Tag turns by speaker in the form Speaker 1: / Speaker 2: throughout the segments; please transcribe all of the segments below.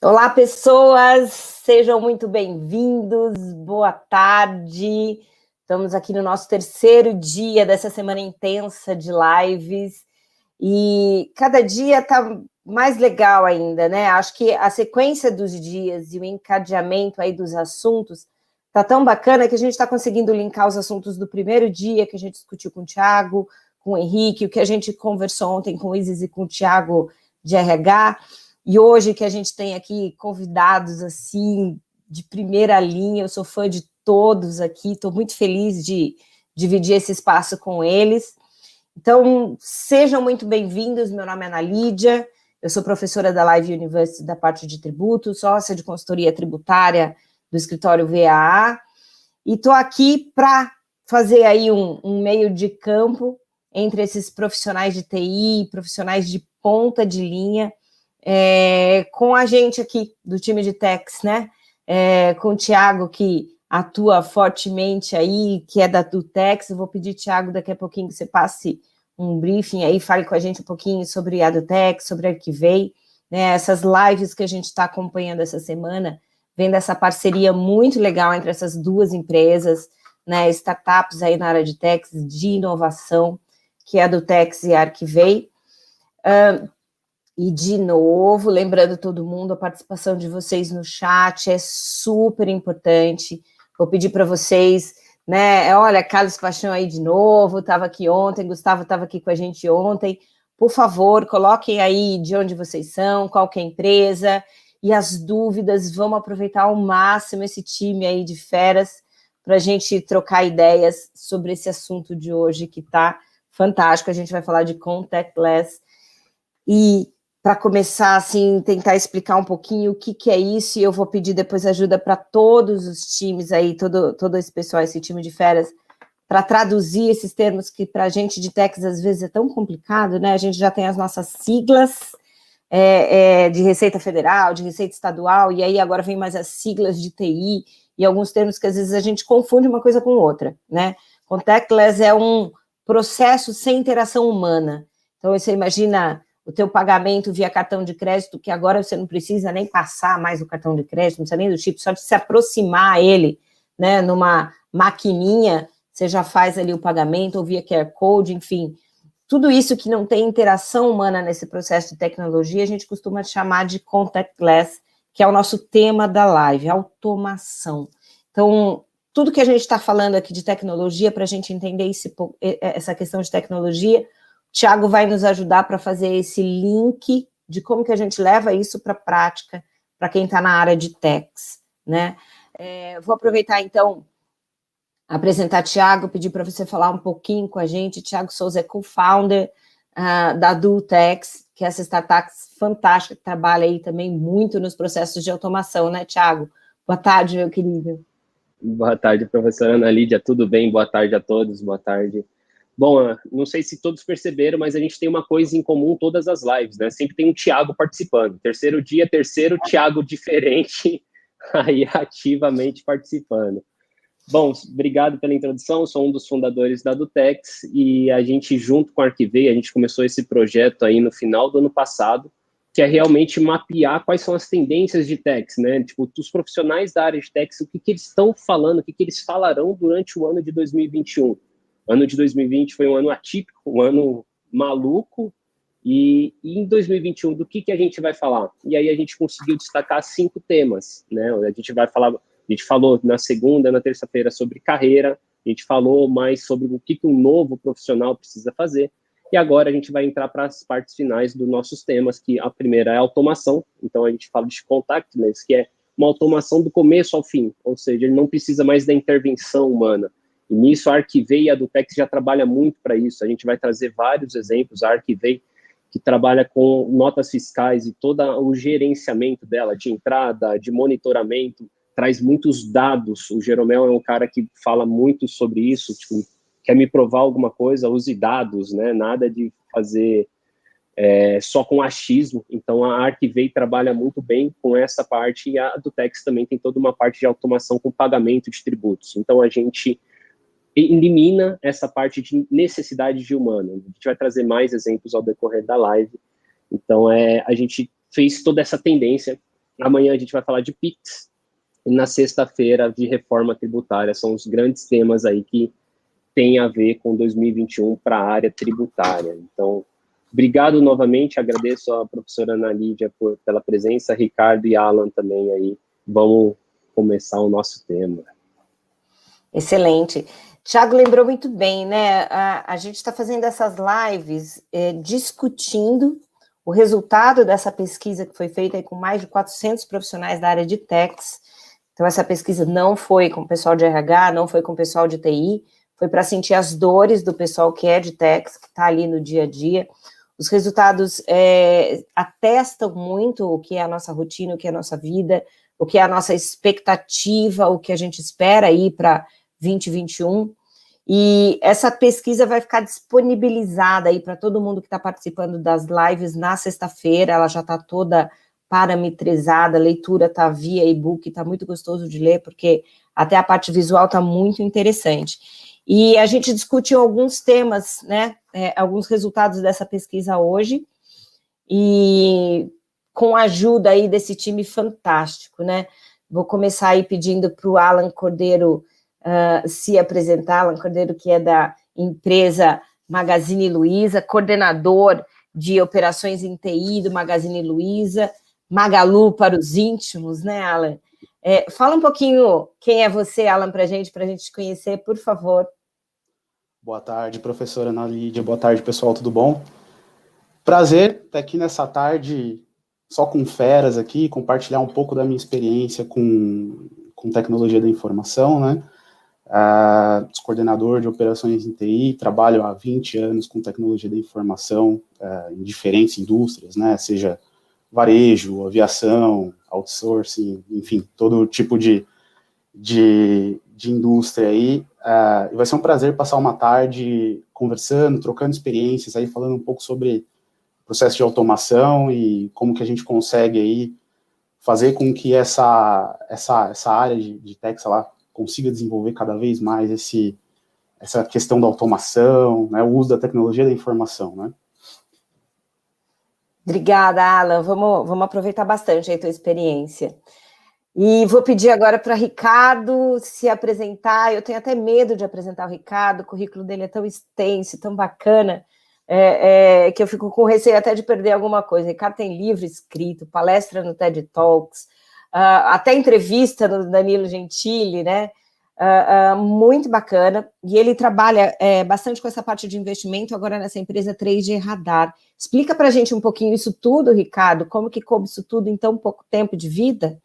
Speaker 1: Olá, pessoas, sejam muito bem-vindos, boa tarde. Estamos aqui no nosso terceiro dia dessa semana intensa de lives e cada dia está mais legal ainda, né? Acho que a sequência dos dias e o encadeamento aí dos assuntos está tão bacana que a gente está conseguindo linkar os assuntos do primeiro dia que a gente discutiu com o Thiago, com o Henrique, o que a gente conversou ontem com o Isis e com o Thiago de RH. E hoje que a gente tem aqui convidados, assim, de primeira linha, eu sou fã de todos aqui, estou muito feliz de dividir esse espaço com eles. Então, sejam muito bem-vindos, meu nome é Ana Lídia, eu sou professora da Live University da parte de tributos, sócia de consultoria tributária do escritório VAA, e estou aqui para fazer aí um meio de campo entre esses profissionais de TI, profissionais de ponta de linha, com a gente aqui do time de Techs, né? Com o Thiago, que atua fortemente aí, que é da Dutex. Eu vou pedir, Thiago, daqui a pouquinho que você passe um briefing aí, fale com a gente um pouquinho sobre a Dutex, sobre a Arquivei, né? Essas lives que a gente está acompanhando essa semana, vendo essa parceria muito legal entre essas duas empresas, né? Startups aí na área de techs, de inovação, que é a Dutex e a Arquivei. E, de novo, lembrando todo mundo, a participação de vocês no chat é super importante. Vou pedir para vocês, né? Olha, Carlos Paixão aí de novo, estava aqui ontem, Gustavo estava aqui com a gente ontem. Por favor, coloquem aí de onde vocês são, qual que é a empresa, e as dúvidas, vamos aproveitar ao máximo esse time aí de feras para a gente trocar ideias sobre esse assunto de hoje, que está fantástico. A gente vai falar de contactless. E para começar, assim, tentar explicar um pouquinho o que é isso, e eu vou pedir depois ajuda para todos os times aí, todo esse pessoal, esse time de feras, para traduzir esses termos que para a gente de techs às vezes é tão complicado, né? A gente já tem as nossas siglas de Receita Federal, de Receita Estadual, e aí agora vem mais as siglas de TI, e alguns termos que às vezes a gente confunde uma coisa com outra, né? Contactless é um processo sem interação humana. Então, você imagina o teu pagamento via cartão de crédito, que agora você não precisa nem passar mais o cartão de crédito, não precisa nem do chip, só de se aproximar a ele, né, numa maquininha, você já faz ali o pagamento, ou via QR Code, enfim. Tudo isso que não tem interação humana nesse processo de tecnologia, a gente costuma chamar de contactless, que é o nosso tema da live, automação. Então, tudo que a gente está falando aqui de tecnologia, para a gente entender essa questão de tecnologia, o Thiago vai nos ajudar para fazer esse link de como que a gente leva isso para a prática, para quem está na área de techs, né? Vou aproveitar, então, apresentar o Thiago, pedir para você falar um pouquinho com a gente. Thiago Souza é co-founder da Dutex, que é essa startup fantástica que trabalha aí também muito nos processos de automação, né, Thiago? Boa tarde, meu querido.
Speaker 2: Boa tarde, professora Ana Lídia, tudo bem? Boa tarde a todos, boa tarde. Bom, não sei se todos perceberam, mas a gente tem uma coisa em comum todas as lives, né? Sempre tem um Thiago participando. Terceiro dia, terceiro Thiago diferente, aí ativamente participando. Bom, obrigado pela introdução, sou um dos fundadores da Dutex e a gente, junto com a Arquivei, a gente começou esse projeto aí no final do ano passado, que é realmente mapear quais são as tendências de techs, né? Tipo, os profissionais da área de techs, o que eles estão falando, o que eles falarão durante o ano de 2021. O ano de 2020 foi um ano atípico, um ano maluco, e em 2021, do que a gente vai falar? E aí a gente conseguiu destacar 5 temas, né? A gente falou na segunda, na terça-feira sobre carreira, a gente falou mais sobre o que um novo profissional precisa fazer, e agora a gente vai entrar para as partes finais dos nossos temas, que a primeira é a automação, então a gente fala de contactless, que é uma automação do começo ao fim, ou seja, ele não precisa mais da intervenção humana. E nisso a Arquivei e a Dutex já trabalha muito para isso, a gente vai trazer vários exemplos, a Arquivei, que trabalha com notas fiscais e todo o gerenciamento dela, de entrada, de monitoramento, traz muitos dados. O Jeromel é um cara que fala muito sobre isso, tipo, quer me provar alguma coisa, use dados, né? Nada de fazer só com achismo. Então, a Arquivei trabalha muito bem com essa parte e a Dutex também tem toda uma parte de automação com pagamento de tributos. Então, a gente elimina essa parte de necessidade de humano. A gente vai trazer mais exemplos ao decorrer da live. Então, a gente fez toda essa tendência, Amanhã a gente vai falar de PIX, e na sexta-feira de reforma tributária. São os grandes temas aí que têm a ver com 2021 para a área tributária. Então, obrigado novamente, agradeço a professora Ana Lídia pela presença, Ricardo e Alan também aí. Vamos começar o nosso tema.
Speaker 1: Excelente. Tiago lembrou muito bem, né? A gente está fazendo essas lives discutindo o resultado dessa pesquisa que foi feita aí com mais de 400 profissionais da área de techs. Então, essa pesquisa não foi com o pessoal de RH, não foi com o pessoal de TI, foi para sentir as dores do pessoal que é de techs, que está ali no dia a dia. Os resultados atestam muito o que é a nossa rotina, o que é a nossa vida, o que é a nossa expectativa, o que a gente espera aí para 2021. E essa pesquisa vai ficar disponibilizada aí para todo mundo que está participando das lives na sexta-feira, ela já está toda parametrizada, a leitura está via e-book, está muito gostoso de ler, porque até a parte visual está muito interessante. E a gente discutiu alguns temas, né, alguns resultados dessa pesquisa hoje, e com a ajuda aí desse time fantástico, né? Vou começar aí pedindo para o Alan Cordeiro se apresentar. Alan Cordeiro, que é da empresa Magazine Luiza, coordenador de operações em TI do Magazine Luiza, Magalu para os íntimos, né, Alan? Fala um pouquinho quem é você, Alan, para a gente te conhecer, por favor.
Speaker 3: Boa tarde, professora Ana Lídia. Boa tarde, pessoal, tudo bom? Prazer estar aqui nessa tarde, só com feras aqui, compartilhar um pouco da minha experiência com tecnologia da informação, né? Sou coordenador de operações em TI, trabalho há 20 anos com tecnologia da informação em diferentes indústrias, né? Seja varejo, aviação, outsourcing, enfim, todo tipo de indústria aí. E vai ser um prazer passar uma tarde conversando, trocando experiências aí, falando um pouco sobre processo de automação e como que a gente consegue aí fazer com que essa área de tech, sei lá, consiga desenvolver cada vez mais essa questão da automação, né, o uso da tecnologia da informação, né?
Speaker 1: Obrigada, Alan. Vamos aproveitar bastante aí a tua experiência. E vou pedir agora para Ricardo se apresentar. Eu tenho até medo de apresentar o Ricardo, o currículo dele é tão extenso, tão bacana, que eu fico com receio até de perder alguma coisa. Ricardo tem livro escrito, palestra no TED Talks, até entrevista no Danilo Gentili, né? Muito bacana. E ele trabalha bastante com essa parte de investimento agora nessa empresa 3G Radar. Explica para a gente um pouquinho isso tudo, Ricardo, como que coube isso tudo em tão pouco tempo de vida?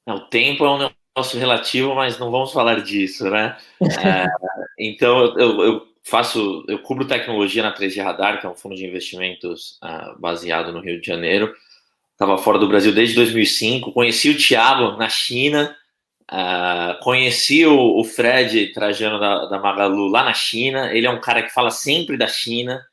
Speaker 4: O tempo é um negócio relativo, mas não vamos falar disso, né? Então, eu cubro tecnologia na 3G Radar, que é um fundo de investimentos baseado no Rio de Janeiro. Estava fora do Brasil desde 2005. Conheci o Thiago na China, conheci o Fred Trajano da Magalu lá na China. Ele é um cara que fala sempre da China,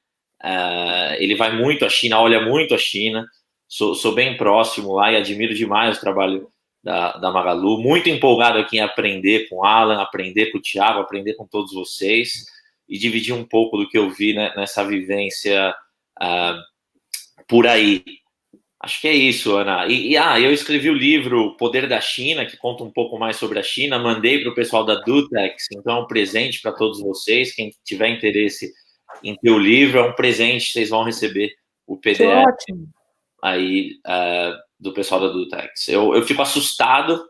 Speaker 4: ele vai muito à China, olha muito a China. Sou bem próximo lá e admiro demais o trabalho da Magalu, muito empolgado aqui em aprender com o Alan, aprender com o Thiago, aprender com todos vocês e dividir um pouco do que eu vi, né, nessa vivência por aí. Acho que é isso, Ana. Eu escrevi o livro Poder da China, que conta um pouco mais sobre a China, mandei para o pessoal da Dutex, então é um presente para todos vocês, quem tiver interesse em ter o livro, é um presente, vocês vão receber o PDF aí do pessoal da Dutex. Eu fico assustado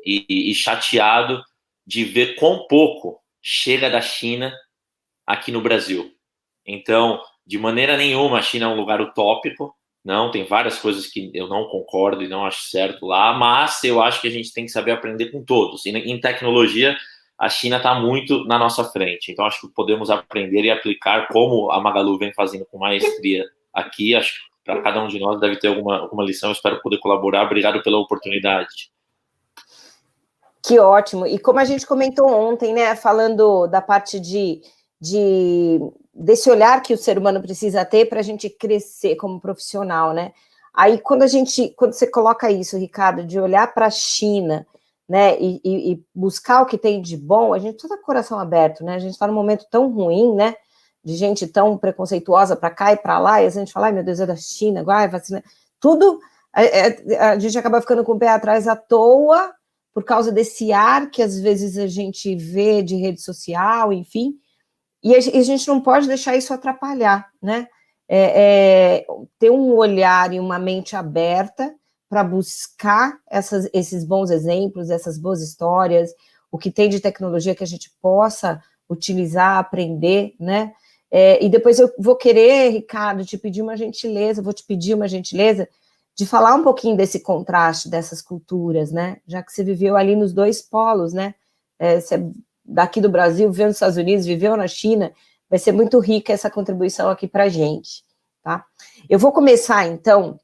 Speaker 4: e chateado de ver quão pouco chega da China aqui no Brasil. Então, de maneira nenhuma, a China é um lugar utópico. Não, tem várias coisas que eu não concordo e não acho certo lá, mas eu acho que a gente tem que saber aprender com todos. E em tecnologia, a China está muito na nossa frente. Então, acho que podemos aprender e aplicar como a Magalu vem fazendo com maestria aqui. Acho que para cada um de nós deve ter alguma lição. Eu espero poder colaborar. Obrigado pela oportunidade.
Speaker 1: Que ótimo. E como a gente comentou ontem, né, falando da parte desse olhar que o ser humano precisa ter para a gente crescer como profissional, né? Aí quando você coloca isso, Ricardo, de olhar para a China, né, e buscar o que tem de bom, a gente precisa estar com o coração aberto, né? A gente está num momento tão ruim, né? de gente tão preconceituosa para cá e para lá, e a gente fala, ai meu Deus, é da China, ai, vacina, tudo, a gente acaba ficando com o pé atrás à toa, por causa desse ar que às vezes a gente vê de rede social, enfim, e a gente não pode deixar isso atrapalhar, né? Ter um olhar e uma mente aberta para buscar esses bons exemplos, essas boas histórias, o que tem de tecnologia que a gente possa utilizar, aprender, né? E depois eu vou querer, Ricardo, vou te pedir uma gentileza de falar um pouquinho desse contraste dessas culturas, né? Já que você viveu ali nos dois polos, né? Você daqui do Brasil, viveu nos Estados Unidos, viveu na China, vai ser muito rica essa contribuição aqui para a gente, tá? Eu vou começar, então,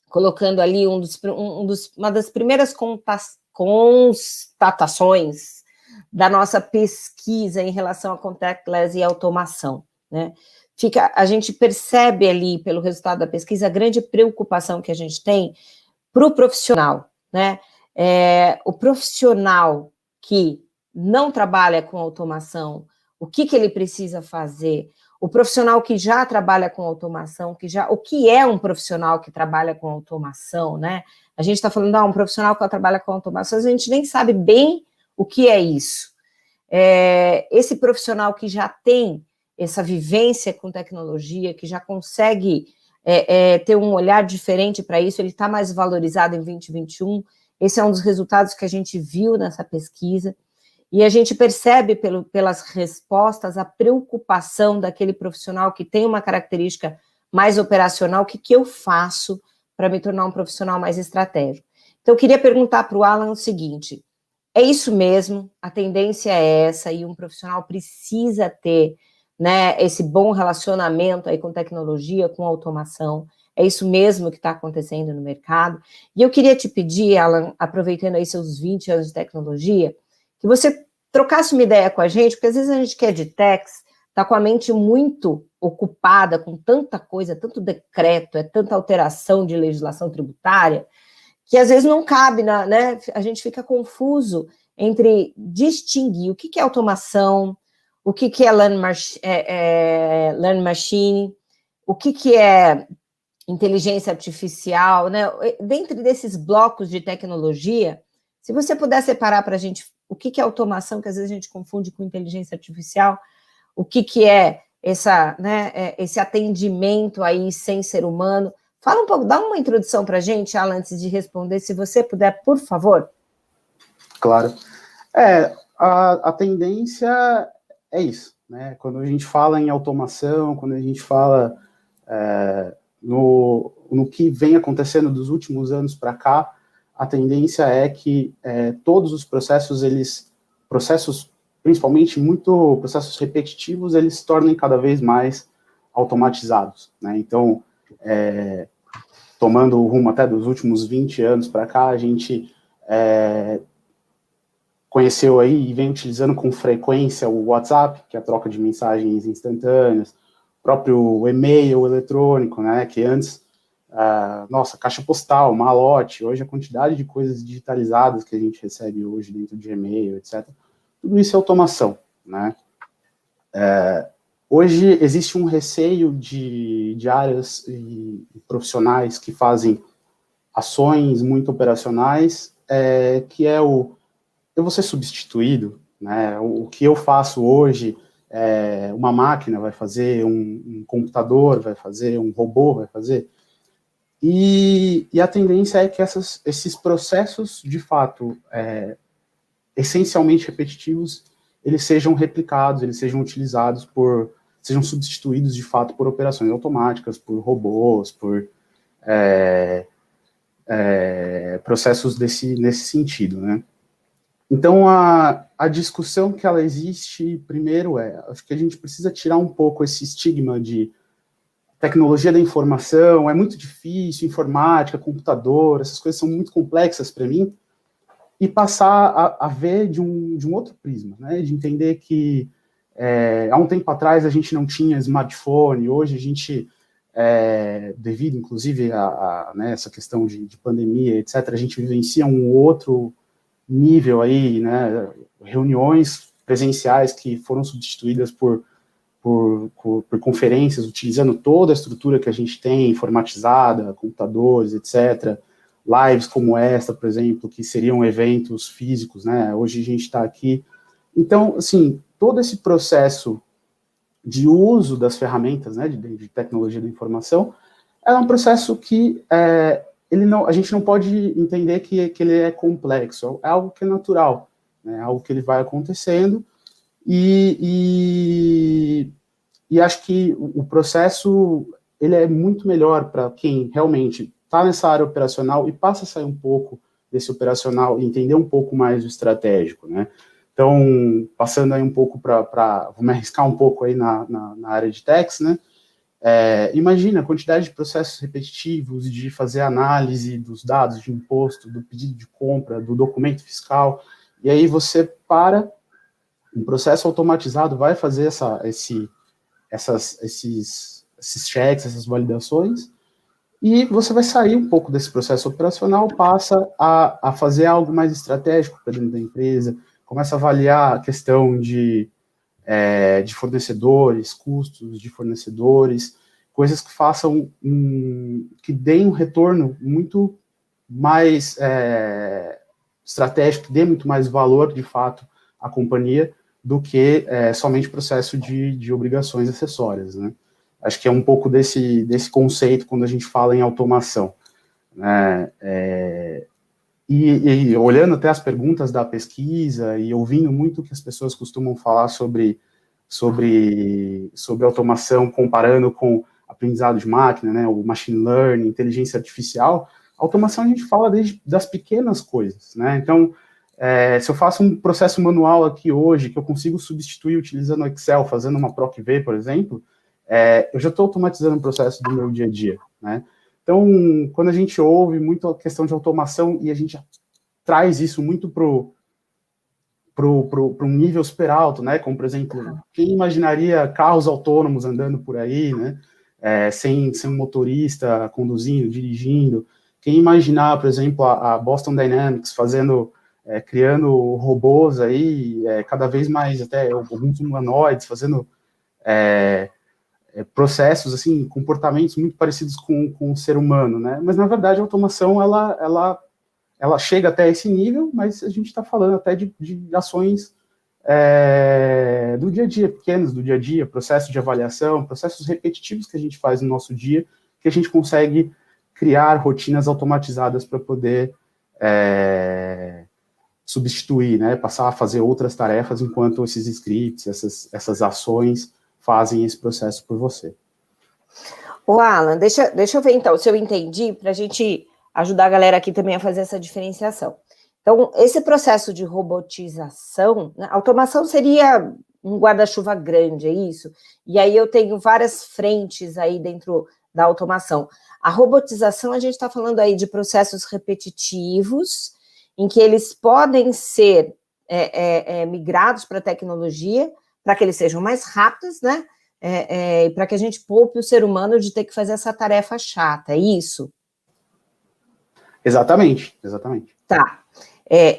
Speaker 1: colocando ali uma das primeiras constatações da nossa pesquisa em relação a contactless e automação, né? A gente percebe ali, pelo resultado da pesquisa, a grande preocupação que a gente tem para o profissional, né? O profissional que não trabalha com automação, o que ele precisa fazer? O profissional que já trabalha com automação, o que é um profissional que trabalha com automação, né? A gente está falando, um profissional que trabalha com automação, a gente nem sabe bem o que é isso. Esse profissional que já tem essa vivência com tecnologia, que já consegue ter um olhar diferente para isso, ele está mais valorizado em 2021, esse é um dos resultados que a gente viu nessa pesquisa, e a gente percebe pelas respostas a preocupação daquele profissional que tem uma característica mais operacional, o que eu faço para me tornar um profissional mais estratégico. Então, eu queria perguntar para o Alan o seguinte, é isso mesmo, a tendência é essa, e um profissional precisa ter, né, esse bom relacionamento aí com tecnologia, com automação, é isso mesmo que está acontecendo no mercado. E eu queria te pedir, Alan, aproveitando aí seus 20 anos de tecnologia, que você trocasse uma ideia com a gente, porque às vezes a gente que é de techs, está com a mente muito ocupada com tanta coisa, tanto decreto, tanta alteração de legislação tributária, que às vezes não cabe, né? A gente fica confuso entre distinguir o que é automação, o que é learn machine, o que é inteligência artificial, né? Dentro desses blocos de tecnologia, se você puder separar para a gente o que é automação, que às vezes a gente confunde com inteligência artificial, o que é esse atendimento aí sem ser humano. Fala um pouco, dá uma introdução para a gente, Alan, antes de responder, se você puder, por favor.
Speaker 3: Claro. A tendência é isso, né? Quando a gente fala em automação, quando a gente fala no que vem acontecendo dos últimos anos para cá, a tendência é que todos os processos, principalmente processos repetitivos, eles se tornem cada vez mais automatizados, né? Então, tomando o rumo até dos últimos 20 anos para cá, a gente conheceu aí e vem utilizando com frequência o WhatsApp, que é a troca de mensagens instantâneas, o próprio e-mail eletrônico, né, que antes, caixa postal, malote, hoje a quantidade de coisas digitalizadas que a gente recebe hoje dentro de e-mail, etc., tudo isso é automação, né. Hoje existe um receio de áreas e profissionais que fazem ações muito operacionais, que eu vou ser substituído, né? O que eu faço hoje, uma máquina vai fazer, um computador vai fazer, um robô vai fazer. E a tendência é que esses processos, de fato, essencialmente repetitivos, eles sejam replicados, eles sejam utilizados sejam substituídos, de fato, por operações automáticas, por robôs, por processos nesse sentido, né? Então, a discussão que ela existe, primeiro, acho que a gente precisa tirar um pouco esse estigma de tecnologia da informação, é muito difícil, informática, computador, essas coisas são muito complexas para mim, e passar a ver de um outro prisma, né, de entender que há um tempo atrás a gente não tinha smartphone, hoje a gente, devido, inclusive, a essa questão de pandemia, etc., a gente vivencia um outro nível aí, né, reuniões presenciais que foram substituídas por por conferências, utilizando toda a estrutura que a gente tem, informatizada, computadores, etc., lives como esta, por exemplo, que seriam eventos físicos, né? Hoje a gente está aqui. Então, assim, todo esse processo de uso das ferramentas, né, de tecnologia da informação, é um processo que a gente não pode entender que ele é complexo, é algo que é natural, né, algo que ele vai acontecendo, e acho que o processo ele é muito melhor para quem realmente está nessa área operacional e passa a sair um pouco desse operacional e entender um pouco mais do estratégico, né? Então, passando aí um pouco vou me arriscar um pouco aí na área de techs, né? Imagina a quantidade de processos repetitivos, de fazer análise dos dados de imposto, do pedido de compra, do documento fiscal, e aí você um processo automatizado vai fazer esses checks, essas validações, e você vai sair um pouco desse processo operacional, passa a fazer algo mais estratégico para dentro da empresa, começa a avaliar a questão de fornecedores, custos de fornecedores, coisas que façam que deem um retorno muito mais estratégico, que dê muito mais valor, de fato, à companhia, do que somente processo de obrigações acessórias, né? Acho que é um pouco desse conceito quando a gente fala em automação, né? E olhando até as perguntas da pesquisa e ouvindo muito o que as pessoas costumam falar sobre automação, comparando com aprendizado de máquina, né, o machine learning, inteligência artificial, a automação a gente fala desde das pequenas coisas, né? Então, se eu faço um processo manual aqui hoje, que eu consigo substituir utilizando o Excel, fazendo uma PROC-V, por exemplo, eu já estou automatizando o processo do meu dia a dia, né? Então, quando a gente ouve muito a questão de automação e a gente traz isso muito para um nível super alto, né? Como, por exemplo, quem imaginaria carros autônomos andando por aí, né? Sem um motorista conduzindo, dirigindo. Quem imaginar, por exemplo, a Boston Dynamics criando robôs aí, cada vez mais até alguns humanoides, fazendo processos, assim, comportamentos muito parecidos com o ser humano, né? Mas, na verdade, a automação, ela chega até esse nível, mas a gente está falando até de ações do dia a dia, pequenos do dia a dia, processo de avaliação, processos repetitivos que a gente faz no nosso dia, que a gente consegue criar rotinas automatizadas para poder substituir, né? Passar a fazer outras tarefas enquanto esses scripts, essas ações fazem esse processo por você.
Speaker 1: Ô, Alan, deixa eu ver então, se eu entendi, para a gente ajudar a galera aqui também a fazer essa diferenciação. Então, esse processo de robotização, né, automação seria um guarda-chuva grande, é isso? E aí eu tenho várias frentes aí dentro da automação. A robotização, a gente está falando aí de processos repetitivos, em que eles podem ser migrados para a tecnologia, para que eles sejam mais rápidos, né? E para que a gente poupe o ser humano de ter que fazer essa tarefa chata, é isso?
Speaker 3: Exatamente.
Speaker 1: Tá.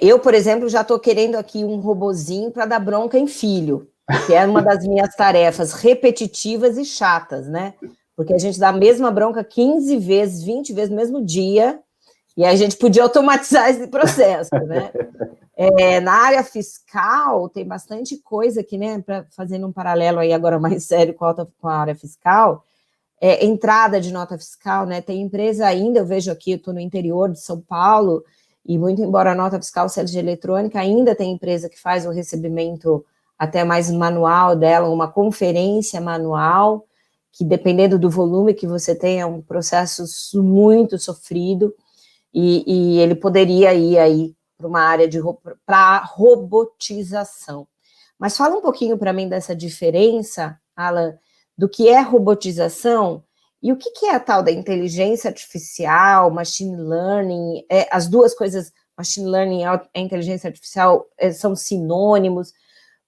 Speaker 1: Eu, por exemplo, já estou querendo aqui um robozinho para dar bronca em filho, que é uma das minhas tarefas repetitivas e chatas, né? Porque a gente dá a mesma bronca 15 vezes, 20 vezes no mesmo dia, e a gente podia automatizar esse processo, né? Na área fiscal, tem bastante coisa aqui, né? Fazendo um paralelo aí agora mais sério com a área fiscal, entrada de nota fiscal, né? Tem empresa ainda, eu vejo aqui, eu estou no interior de São Paulo, e muito embora a nota fiscal seja eletrônica, ainda tem empresa que faz o recebimento até mais manual dela, uma conferência manual, que dependendo do volume que você tem, é um processo muito sofrido, e ele poderia ir aí para uma área para robotização. Mas fala um pouquinho para mim dessa diferença, Alan, do que é robotização e o que é a tal da inteligência artificial, machine learning, as duas coisas, machine learning e inteligência artificial, são sinônimos,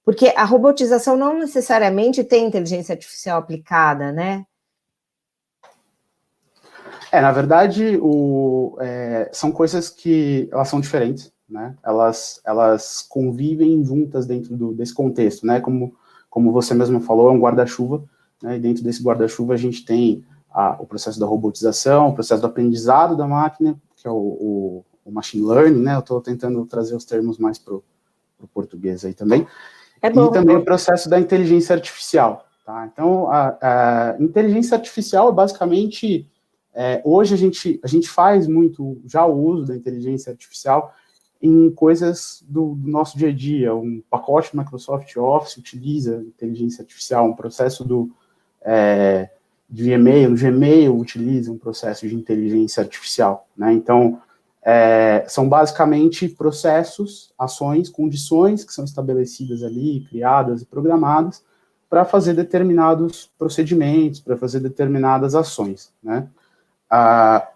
Speaker 1: porque a robotização não necessariamente tem inteligência artificial aplicada, né?
Speaker 3: Na verdade, são coisas que elas são diferentes, né? Elas convivem juntas dentro desse contexto, né? Como como você mesmo falou, é um guarda-chuva, né, e dentro desse guarda-chuva a gente tem o processo da robotização, o processo do aprendizado da máquina, que é o machine learning, né, eu estou tentando trazer os termos mais para o português aí também, e também o processo da inteligência artificial, tá? Então, a inteligência artificial, basicamente, hoje a gente faz muito já o uso da inteligência artificial em coisas do nosso dia a dia. Um pacote do Microsoft Office utiliza inteligência artificial, um processo de e-mail, o Gmail utiliza um processo de inteligência artificial, né? Então, são basicamente processos, ações, condições que são estabelecidas ali, criadas e programadas para fazer determinados procedimentos, para fazer determinadas ações, né?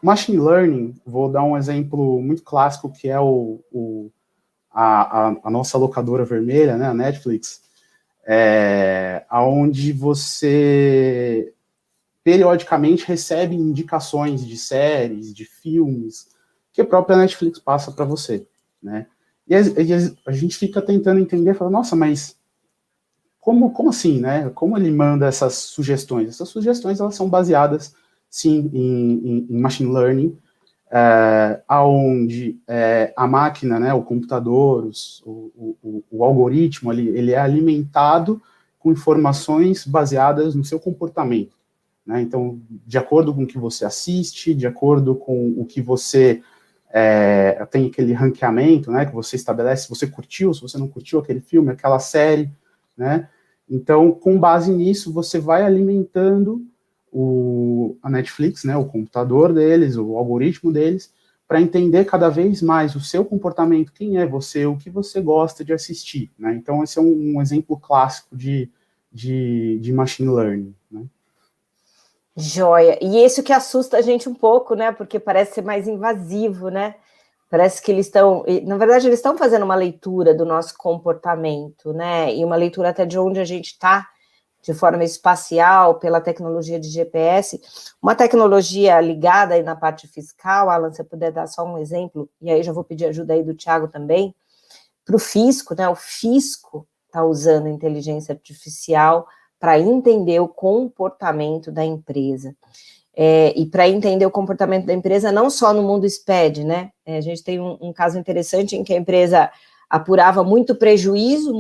Speaker 3: Machine Learning, vou dar um exemplo muito clássico, que é a nossa locadora vermelha, né, a Netflix, onde você periodicamente recebe indicações de séries, de filmes, que a própria Netflix passa para você, né? E a gente fica tentando entender, fala, nossa, mas como assim, né? Como ele manda essas sugestões? Essas sugestões, elas são baseadas, sim, em machine learning, onde a máquina, né, o computador, o algoritmo, ele é alimentado com informações baseadas no seu comportamento, né? Então, de acordo com o que você assiste, de acordo com o que você tem aquele ranqueamento, né, que você estabelece, se você curtiu, se você não curtiu aquele filme, aquela série, né? Então, com base nisso, você vai alimentando a Netflix, né, o computador deles, o algoritmo deles, para entender cada vez mais o seu comportamento, quem é você, o que você gosta de assistir, né? Então, esse é um exemplo clássico de machine learning, né?
Speaker 1: Joia. E isso que assusta a gente um pouco, né? Porque parece ser mais invasivo, né? Parece que eles estão... Na verdade, eles estão fazendo uma leitura do nosso comportamento, né? E uma leitura até de onde a gente está, de forma espacial, pela tecnologia de GPS. Uma tecnologia ligada aí na parte fiscal, Alan, se você puder dar só um exemplo, e aí já vou pedir ajuda aí do Thiago também, para o fisco, né? O fisco está usando inteligência artificial para entender o comportamento da empresa. E para entender o comportamento da empresa, não só no mundo SPED, né? A gente tem um caso interessante em que a empresa apurava muito prejuízo,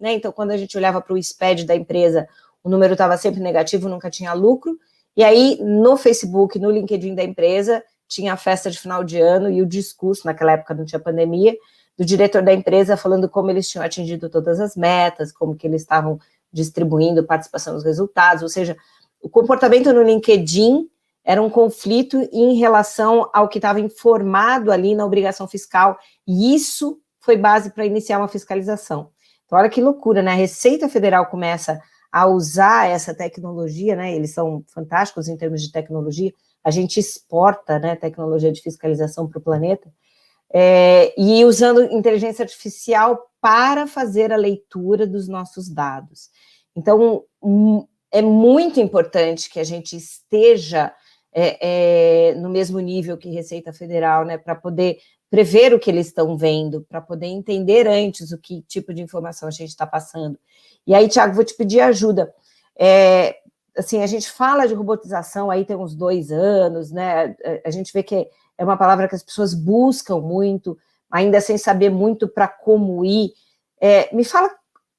Speaker 1: né? Então, quando a gente olhava para o SPED da empresa, o número estava sempre negativo, nunca tinha lucro. E aí, no Facebook, no LinkedIn da empresa, tinha a festa de final de ano e o discurso, naquela época não tinha pandemia, do diretor da empresa falando como eles tinham atingido todas as metas, como que eles estavam distribuindo participação nos resultados, ou seja, o comportamento no LinkedIn era um conflito em relação ao que estava informado ali na obrigação fiscal, e isso foi base para iniciar uma fiscalização. Então, olha que loucura, né? A Receita Federal começa a usar essa tecnologia, né? Eles são fantásticos em termos de tecnologia, a gente exporta, né, tecnologia de fiscalização para o planeta, e usando inteligência artificial para fazer a leitura dos nossos dados. Então, é muito importante que a gente esteja no mesmo nível que Receita Federal, né, para poder prever o que eles estão vendo, para poder entender antes o que tipo de informação a gente está passando. E aí, Thiago, vou te pedir ajuda. Assim, a gente fala de robotização aí tem uns 2 anos, né? A gente vê que é uma palavra que as pessoas buscam muito, ainda sem saber muito para como ir. Me fala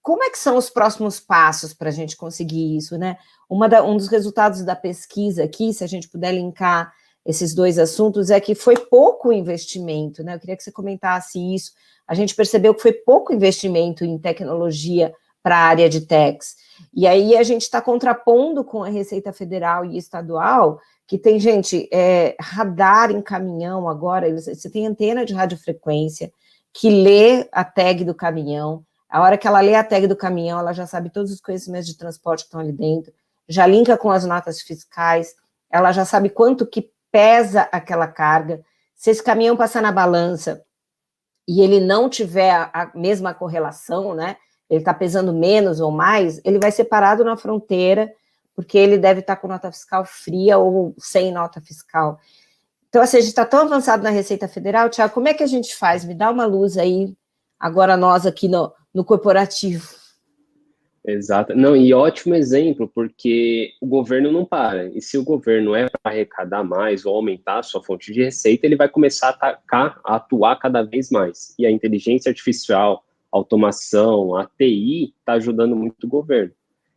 Speaker 1: como é que são os próximos passos para a gente conseguir isso, né? Um dos resultados da pesquisa aqui, se a gente puder linkar esses 2 assuntos, é que foi pouco investimento, né? Eu queria que você comentasse isso. A gente percebeu que foi pouco investimento em tecnologia para a área de techs. E aí a gente está contrapondo com a Receita Federal e estadual, que tem, gente, radar em caminhão agora, você tem antena de radiofrequência que lê a tag do caminhão. A hora que ela lê a tag do caminhão, ela já sabe todos os conhecimentos de transporte que estão ali dentro, já linka com as notas fiscais, ela já sabe quanto que pesa aquela carga. Se esse caminhão passar na balança e ele não tiver a mesma correlação, né, ele está pesando menos ou mais, ele vai ser parado na fronteira, porque ele deve estar com nota fiscal fria ou sem nota fiscal. Então, assim, a gente está tão avançado na Receita Federal, Thiago, como é que a gente faz? Me dá uma luz aí, agora nós aqui no corporativo.
Speaker 2: Exato. Não, e ótimo exemplo, porque o governo não para. E se o governo é para arrecadar mais ou aumentar a sua fonte de receita, ele vai começar a atuar cada vez mais. E a inteligência artificial, a automação, a TI está ajudando muito o governo.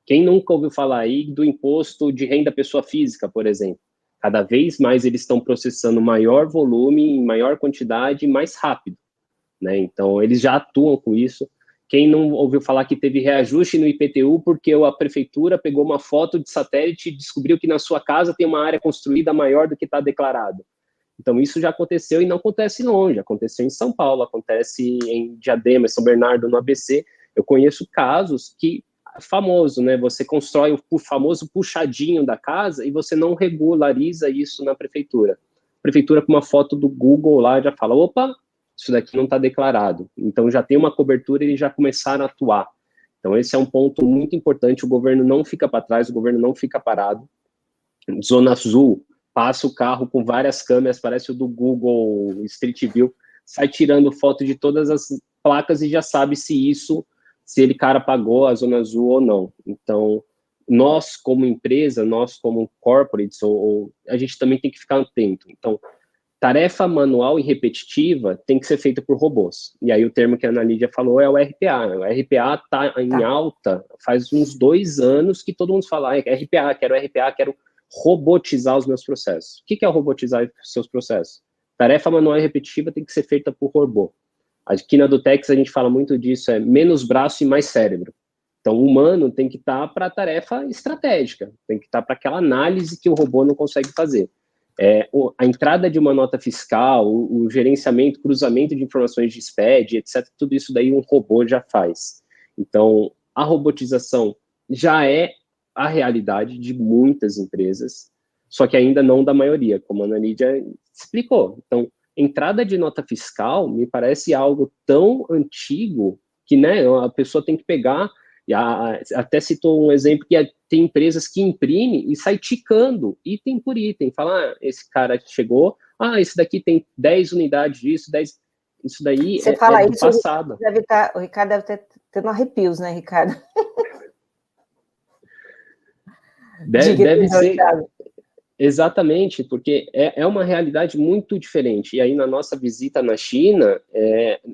Speaker 2: Quem nunca ouviu falar aí do imposto de renda pessoa física, por exemplo? Cada vez mais eles estão processando maior volume, em maior quantidade, mais rápido, né? Então, eles já atuam com isso. Quem não ouviu falar que teve reajuste no IPTU porque a prefeitura pegou uma foto de satélite e descobriu que na sua casa tem uma área construída maior do que está declarado? Então, isso já aconteceu e não acontece longe. Aconteceu em São Paulo, acontece em Diadema, São Bernardo, no ABC. Eu conheço casos que, famoso, né? Você constrói o famoso puxadinho da casa e você não regulariza isso na prefeitura. A prefeitura, com uma foto do Google lá, já fala, opa, isso daqui não está declarado. Então, já tem uma cobertura e eles já começaram a atuar. Então, esse é um ponto muito importante. O governo não fica para trás, o governo não fica parado. Zona Azul, passa o carro com várias câmeras, parece o do Google Street View, sai tirando foto de todas as placas e já sabe se ele cara pagou a Zona Azul ou não. Então, nós como empresa, nós como corporates, a gente também tem que ficar atento. Então, tarefa manual e repetitiva tem que ser feita por robôs. E aí o termo que a Ana Lídia falou é o RPA. O RPA está em alta faz uns 2 anos que todo mundo fala, RPA, quero robotizar os meus processos. O que é robotizar os seus processos? Tarefa manual e repetitiva tem que ser feita por robô. Aqui na Dutex a gente fala muito disso, menos braço e mais cérebro. Então o humano tem que estar para a tarefa estratégica, tem que estar para aquela análise que o robô não consegue fazer. A entrada de uma nota fiscal, o gerenciamento, cruzamento de informações de SPED, etc., tudo isso daí um robô já faz. Então, a robotização já é a realidade de muitas empresas, só que ainda não da maioria, como a Ana Lídia explicou. Então, entrada de nota fiscal me parece algo tão antigo que, né, a pessoa tem que pegar, até citou um exemplo que tem empresas que imprimem e sai ticando item por item, fala, esse cara chegou, esse daqui tem 10 unidades disso, 10, isso daí
Speaker 1: Você fala
Speaker 2: do
Speaker 1: isso,
Speaker 2: passado.
Speaker 1: O Ricardo deve estar tendo arrepios, né, Ricardo?
Speaker 2: Deve ser, exatamente, porque é uma realidade muito diferente. E aí, na nossa visita na China,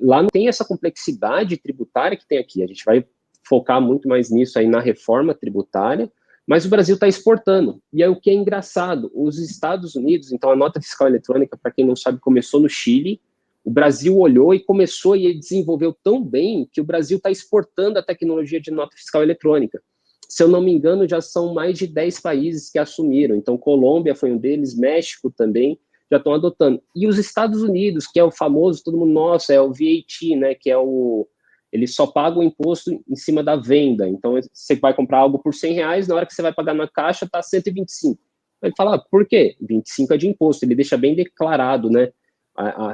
Speaker 2: lá não tem essa complexidade tributária que tem aqui. A gente vai focar muito mais nisso aí na reforma tributária, mas o Brasil está exportando. E aí o que é engraçado, os Estados Unidos, então a nota fiscal eletrônica, para quem não sabe, começou no Chile, o Brasil olhou e começou e desenvolveu tão bem que o Brasil está exportando a tecnologia de nota fiscal eletrônica. Se eu não me engano, já são mais de 10 países que assumiram. Então, Colômbia foi um deles, México também, já estão adotando. E os Estados Unidos, que é o famoso, todo mundo, nossa, é o VAT, né, que é ele só paga o imposto em cima da venda. Então, você vai comprar algo por R$100, na hora que você vai pagar na caixa, está 125. Ele fala, por quê? 25 é de imposto. Ele deixa bem declarado, né,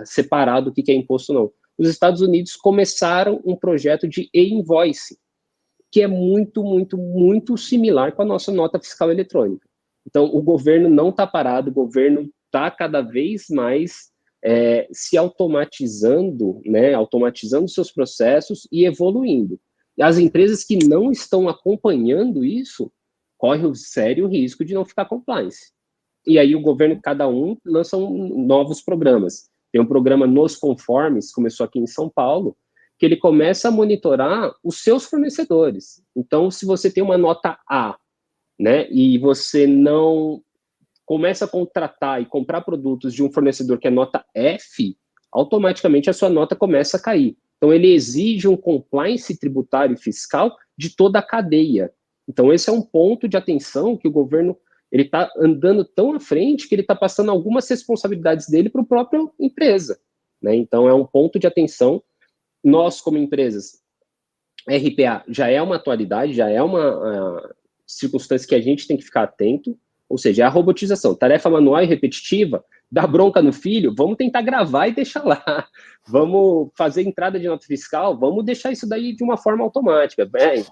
Speaker 2: separado o que é imposto ou não. Os Estados Unidos começaram um projeto de e-invoice, que é muito, muito, muito similar com a nossa nota fiscal eletrônica. Então, o governo não está parado, o governo está cada vez mais se automatizando, né, automatizando seus processos e evoluindo. As empresas que não estão acompanhando isso, correm o sério risco de não ficar compliance. E aí o governo, cada um, lança novos programas. Tem um programa Nos Conformes, começou aqui em São Paulo, que ele começa a monitorar os seus fornecedores. Então, se você tem uma nota A, né, e você não começa a contratar e comprar produtos de um fornecedor que é nota F, automaticamente a sua nota começa a cair. Então, ele exige um compliance tributário e fiscal de toda a cadeia. Então, esse é um ponto de atenção que o governo ele está andando tão à frente que ele está passando algumas responsabilidades dele para a própria empresa, né? Então, é um ponto de atenção. Nós, como empresas, RPA já é uma atualidade, já é uma circunstância que a gente tem que ficar atento, ou seja, é a robotização, tarefa manual e repetitiva, dá bronca no filho, vamos tentar gravar e deixar lá, vamos fazer entrada de nota fiscal, vamos deixar isso daí de uma forma automática,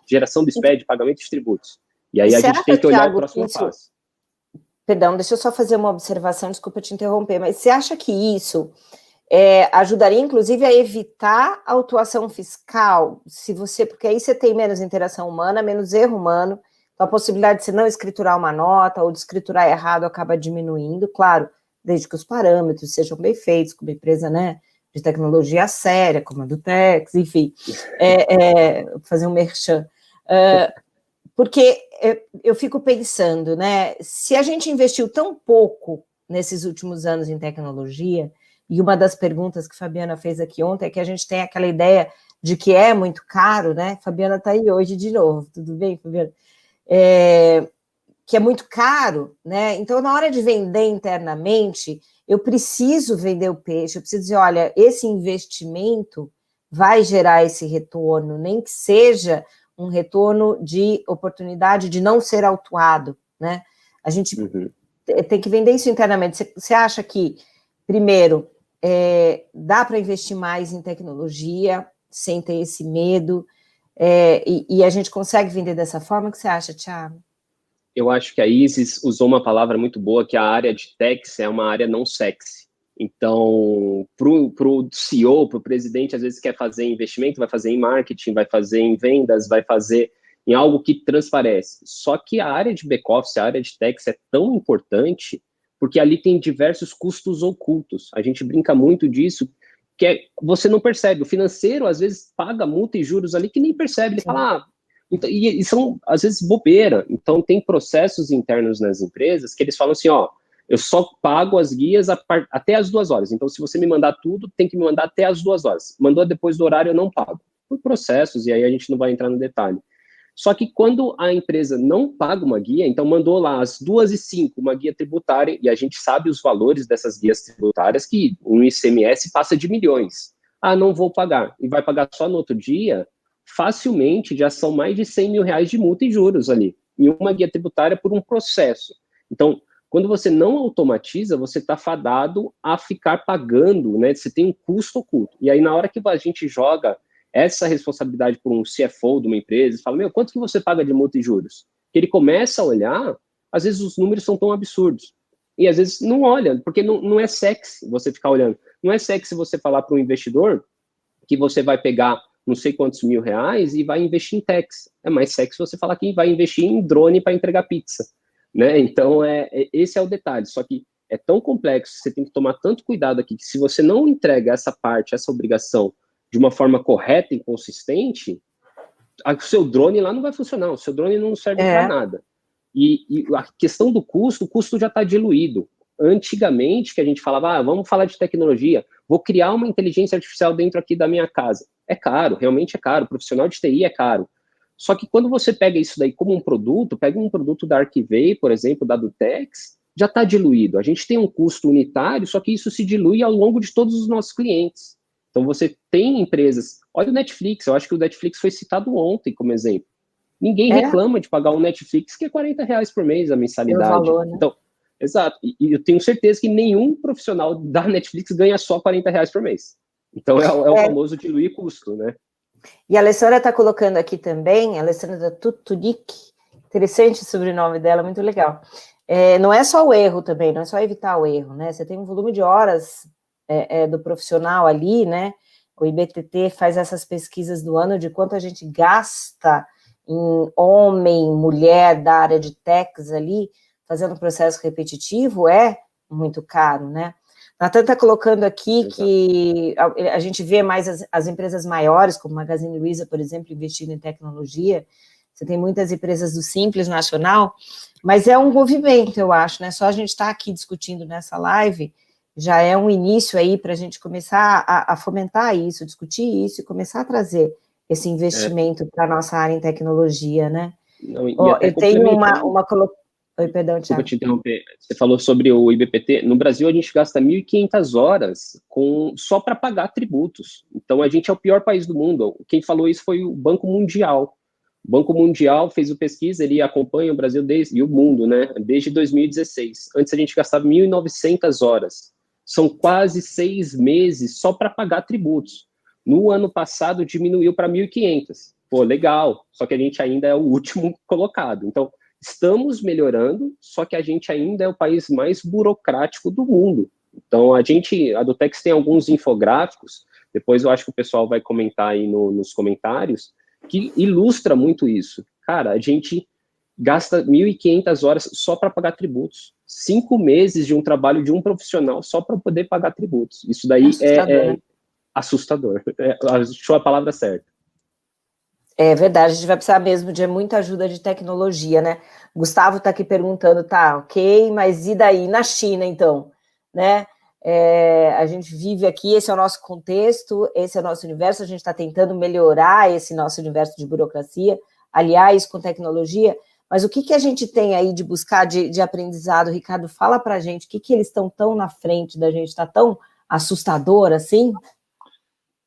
Speaker 2: geração do SPED, pagamento de tributos, e aí a gente tem que olhar o próximo passo.
Speaker 1: Perdão, deixa eu só fazer uma observação, desculpa te interromper, mas você acha que isso ajudaria, inclusive, a evitar a autuação fiscal, porque aí você tem menos interação humana, menos erro humano, então a possibilidade de você não escriturar uma nota ou de escriturar errado acaba diminuindo, claro, desde que os parâmetros sejam bem feitos, como uma empresa, né, de tecnologia séria, como a do Tex, enfim, fazer um merchan. Porque eu fico pensando, né, se a gente investiu tão pouco nesses últimos anos em tecnologia, e uma das perguntas que a Fabiana fez aqui ontem é que a gente tem aquela ideia de que é muito caro, né? Fabiana está aí hoje de novo, tudo bem, Fabiana? Que é muito caro, né? Então, na hora de vender internamente, eu preciso vender o peixe, eu preciso dizer, olha, esse investimento vai gerar esse retorno, nem que seja um retorno de oportunidade de não ser autuado, né? A gente tem que vender isso internamente. Você acha que, primeiro, dá para investir mais em tecnologia, sem ter esse medo, e a gente consegue vender dessa forma? O que você acha, Thiago?
Speaker 2: Eu acho que a Isis usou uma palavra muito boa, que a área de techs é uma área não sexy. Então, para o CEO, para o presidente, às vezes quer fazer investimento, vai fazer em marketing, vai fazer em vendas, vai fazer em algo que transparece. Só que a área de back-office, a área de techs é tão importante, porque ali tem diversos custos ocultos. A gente brinca muito disso, que você não percebe. O financeiro, às vezes, paga multa e juros ali que nem percebe. Ele fala, então, e são, às vezes, bobeira. Então, tem processos internos nas empresas que eles falam assim, eu só pago as guias até as 2 horas. Então, se você me mandar tudo, tem que me mandar até as 2 horas. Mandou depois do horário, eu não pago. Por processos, e aí a gente não vai entrar no detalhe. Só que quando a empresa não paga uma guia, então mandou lá às 2h05 uma guia tributária, e a gente sabe os valores dessas guias tributárias, que um ICMS passa de milhões. Não vou pagar. E vai pagar só no outro dia, facilmente já são mais de 100 mil reais de multa e juros ali, em uma guia tributária por um processo. Então, quando você não automatiza, você está fadado a ficar pagando, né? Você tem um custo oculto. E aí, na hora que a gente joga essa responsabilidade por um CFO de uma empresa, fala, quanto que você paga de multa e juros? Que ele começa a olhar, às vezes os números são tão absurdos. E às vezes não olha, porque não é sexy você ficar olhando. Não é sexy você falar para um investidor que você vai pegar não sei quantos mil reais e vai investir em techs. É mais sexy você falar que vai investir em drone para entregar pizza. Né? Então, esse é o detalhe. Só que é tão complexo, você tem que tomar tanto cuidado aqui, que se você não entrega essa parte, essa obrigação, de uma forma correta e consistente, o seu drone lá não vai funcionar, o seu drone não serve para nada. E a questão do custo, o custo já está diluído. Antigamente, que a gente falava, vamos falar de tecnologia, vou criar uma inteligência artificial dentro aqui da minha casa. É caro, realmente é caro, profissional de TI é caro. Só que quando você pega isso daí como um produto, pega um produto da Archivay, por exemplo, da Dutex, já está diluído. A gente tem um custo unitário, só que isso se dilui ao longo de todos os nossos clientes. Então você tem empresas, olha o Netflix, eu acho que o Netflix foi citado ontem como exemplo. Ninguém reclama de pagar um Netflix que é R$40 por mês a mensalidade.
Speaker 1: Valor, né?
Speaker 2: Então, exato. E eu tenho certeza que nenhum profissional da Netflix ganha só R$40 por mês. Então é o famoso diluir custo, né?
Speaker 1: E a Alessandra está colocando aqui também, a Alessandra Tutunik, interessante o sobrenome dela, muito legal. Não é só o erro também, não é só evitar o erro, né? Você tem um volume de horas do profissional ali, né? O IBTT faz essas pesquisas do ano de quanto a gente gasta em homem, mulher da área de techs ali, fazendo processo repetitivo, é muito caro, né? Natan está colocando aqui que a gente vê mais as empresas maiores, como Magazine Luiza, por exemplo, investindo em tecnologia. Você tem muitas empresas do Simples Nacional, mas é um movimento, eu acho, né? Só a gente estar aqui discutindo nessa live já é um início aí para a gente começar a fomentar isso, discutir isso e começar a trazer esse investimento para a nossa área em tecnologia, né? Eu tenho uma Oi, perdão, Thiago.
Speaker 2: Desculpa te interromper. Você falou sobre o IBPT. No Brasil, a gente gasta 1.500 horas só para pagar tributos. Então, a gente é o pior país do mundo. Quem falou isso foi o Banco Mundial. O Banco Mundial fez uma pesquisa, ele acompanha o Brasil e o mundo, né, desde 2016. Antes, a gente gastava 1.900 horas. São quase 6 meses só para pagar tributos. No ano passado, diminuiu para 1.500. Pô, legal. Só que a gente ainda é o último colocado. Então, estamos melhorando, só que a gente ainda é o país mais burocrático do mundo. Então, a Dutex tem alguns infográficos, depois eu acho que o pessoal vai comentar aí nos comentários, que ilustra muito isso. Cara, a gente gasta 1.500 horas só para pagar tributos. 5 meses de um trabalho de um profissional só para poder pagar tributos. Isso daí é assustador. Achou a palavra certa.
Speaker 1: É verdade, a gente vai precisar mesmo de muita ajuda de tecnologia, né? Gustavo está aqui perguntando, tá, ok, mas e daí na China, então? Né? A gente vive aqui, esse é o nosso contexto, esse é o nosso universo, a gente está tentando melhorar esse nosso universo de burocracia, aliar isso com tecnologia, mas o que a gente tem aí de buscar de aprendizado? Ricardo, fala para a gente, o que eles estão tão na frente da gente, está tão assustador assim?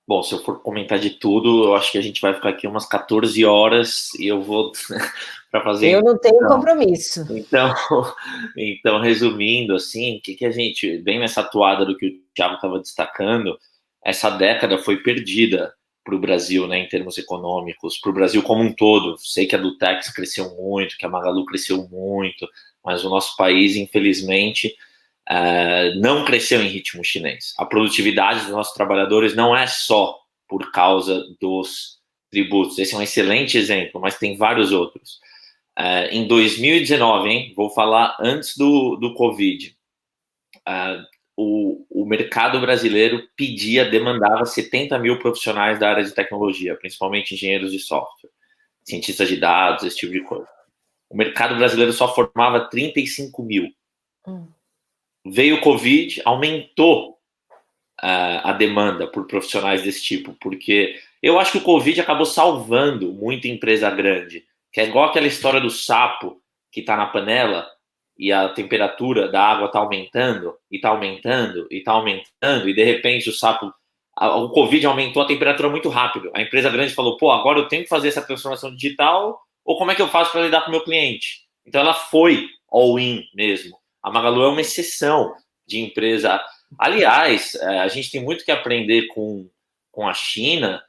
Speaker 4: Bom, se eu for comentar de tudo, eu acho que a gente vai ficar aqui umas 14 horas e eu vou para fazer.
Speaker 1: Eu não tenho compromisso.
Speaker 4: Então, resumindo, assim, o que a gente, bem nessa atuada do que o Thiago estava destacando, essa década foi perdida para o Brasil, né, em termos econômicos, para o Brasil como um todo. Sei que a Dutex cresceu muito, que a Magalu cresceu muito, mas o nosso país, infelizmente, não cresceu em ritmo chinês. A produtividade dos nossos trabalhadores não é só por causa dos tributos. Esse é um excelente exemplo, mas tem vários outros. Em 2019, vou falar antes do Covid, o mercado brasileiro demandava 70 mil profissionais da área de tecnologia, principalmente engenheiros de software, cientistas de dados, esse tipo de coisa. O mercado brasileiro só formava 35 mil. Veio o Covid, aumentou a demanda por profissionais desse tipo, porque eu acho que o Covid acabou salvando muita empresa grande, que é igual aquela história do sapo que está na panela e a temperatura da água está aumentando, e está aumentando, e está aumentando, e de repente o Covid aumentou a temperatura muito rápido. A empresa grande falou, pô, agora eu tenho que fazer essa transformação digital, ou como é que eu faço para lidar com o meu cliente? Então ela foi all-in mesmo. A Magalu é uma exceção de empresa. Aliás, a gente tem muito que aprender com a China,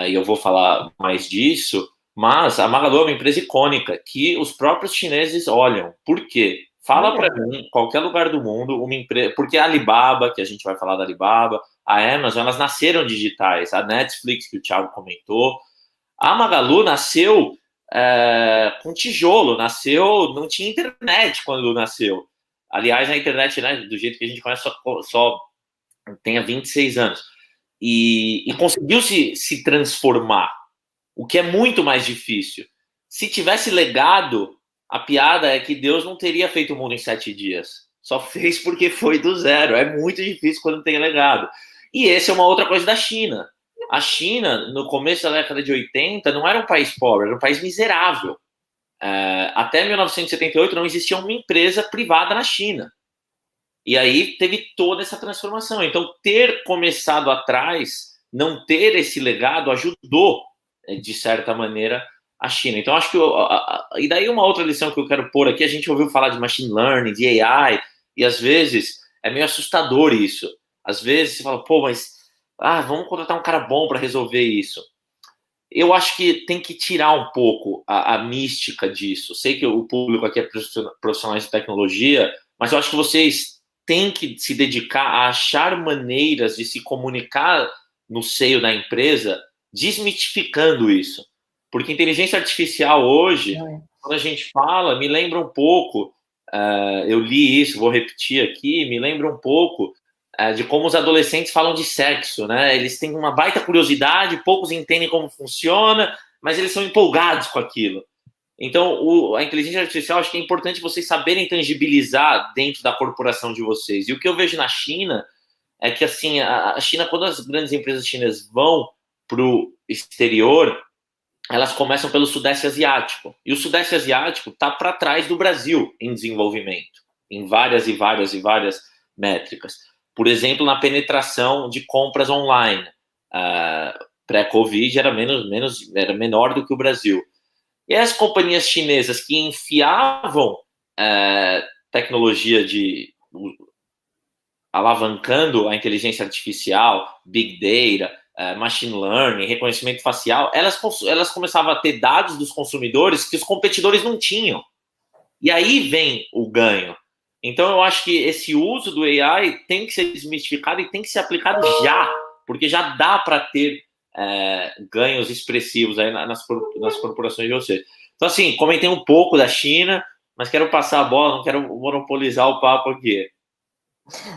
Speaker 4: e eu vou falar mais disso, mas a Magalu é uma empresa icônica que os próprios chineses olham. Por quê? Fala para mim, qualquer lugar do mundo, uma empresa. Porque a Alibaba, que a gente vai falar da Alibaba, a Amazon, elas nasceram digitais. A Netflix, que o Thiago comentou. A Magalu nasceu com tijolo, não tinha internet quando nasceu. Aliás, a internet, né, do jeito que a gente conhece, só tem há 26 anos. E conseguiu se transformar, o que é muito mais difícil. Se tivesse legado, a piada é que Deus não teria feito o mundo em 7 dias. Só fez porque foi do zero. É muito difícil quando tem legado. E essa é uma outra coisa da China. A China, no começo da década de 80, não era um país pobre, era um país miserável. Até 1978 não existia uma empresa privada na China. E aí teve toda essa transformação. Então, ter começado atrás, não ter esse legado, ajudou, de certa maneira, a China. Então, acho que... e daí uma outra lição que eu quero pôr aqui, a gente ouviu falar de machine learning, de AI, e às vezes é meio assustador isso. Às vezes você fala, pô, mas vamos contratar um cara bom para resolver isso. Eu acho que tem que tirar um pouco a mística disso. Sei que o público aqui é profissionais de tecnologia, mas eu acho que vocês têm que se dedicar a achar maneiras de se comunicar no seio da empresa, desmitificando isso. Porque inteligência artificial hoje, quando a gente fala, me lembra um pouco, eu li isso, vou repetir aqui, me lembra um pouco de como os adolescentes falam de sexo, né? Eles têm uma baita curiosidade, poucos entendem como funciona, mas eles são empolgados com aquilo. Então, a inteligência artificial, acho que é importante vocês saberem tangibilizar dentro da corporação de vocês. E o que eu vejo na China é que, assim, a China, quando as grandes empresas chinesas vão para o exterior, elas começam pelo Sudeste Asiático. E o Sudeste Asiático está para trás do Brasil em desenvolvimento, em várias e várias e várias métricas. Por exemplo, na penetração de compras online. Pré-Covid era menor do que o Brasil. E as companhias chinesas que enfiavam tecnologia alavancando a inteligência artificial, big data, machine learning, reconhecimento facial, elas começavam a ter dados dos consumidores que os competidores não tinham. E aí vem o ganho. Então, eu acho que esse uso do AI tem que ser desmistificado e tem que ser aplicado já, porque já dá para ter ganhos expressivos aí nas corporações de vocês. Então, assim, comentei um pouco da China, mas quero passar a bola, não quero monopolizar o papo aqui.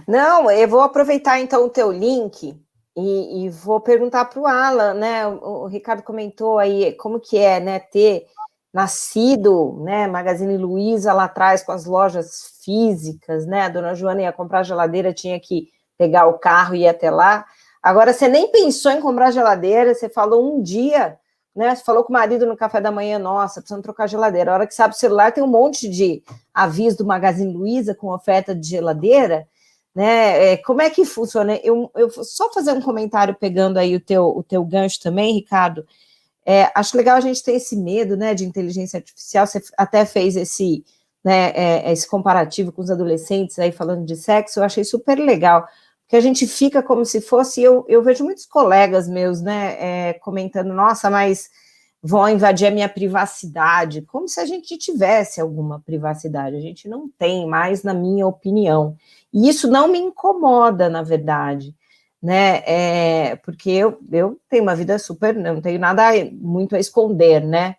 Speaker 1: Não, eu vou aproveitar então o teu link e vou perguntar para o Alan, né? O Ricardo comentou aí como que é, né, ter nascido, né, Magazine Luiza lá atrás com as lojas físicas, né? A dona Joana ia comprar geladeira, tinha que pegar o carro e ir até lá. Agora você nem pensou em comprar geladeira, você falou um dia, né? Você falou com o marido no café da manhã, nossa, precisamos trocar geladeira. A hora que você abre o celular, tem um monte de aviso do Magazine Luiza com oferta de geladeira, né? Como é que funciona? Eu só fazer um comentário pegando aí o teu gancho também, Ricardo. Acho legal a gente ter esse medo, né, de inteligência artificial. Você até fez esse, né, esse comparativo com os adolescentes aí falando de sexo. Eu achei super legal, porque a gente fica como se fosse. Eu vejo muitos colegas meus, né, comentando, nossa, mas vão invadir a minha privacidade, como se a gente tivesse alguma privacidade. A gente não tem mais, na minha opinião. E isso não me incomoda, na verdade, né? Porque eu tenho uma vida super, não tenho nada muito a esconder, né?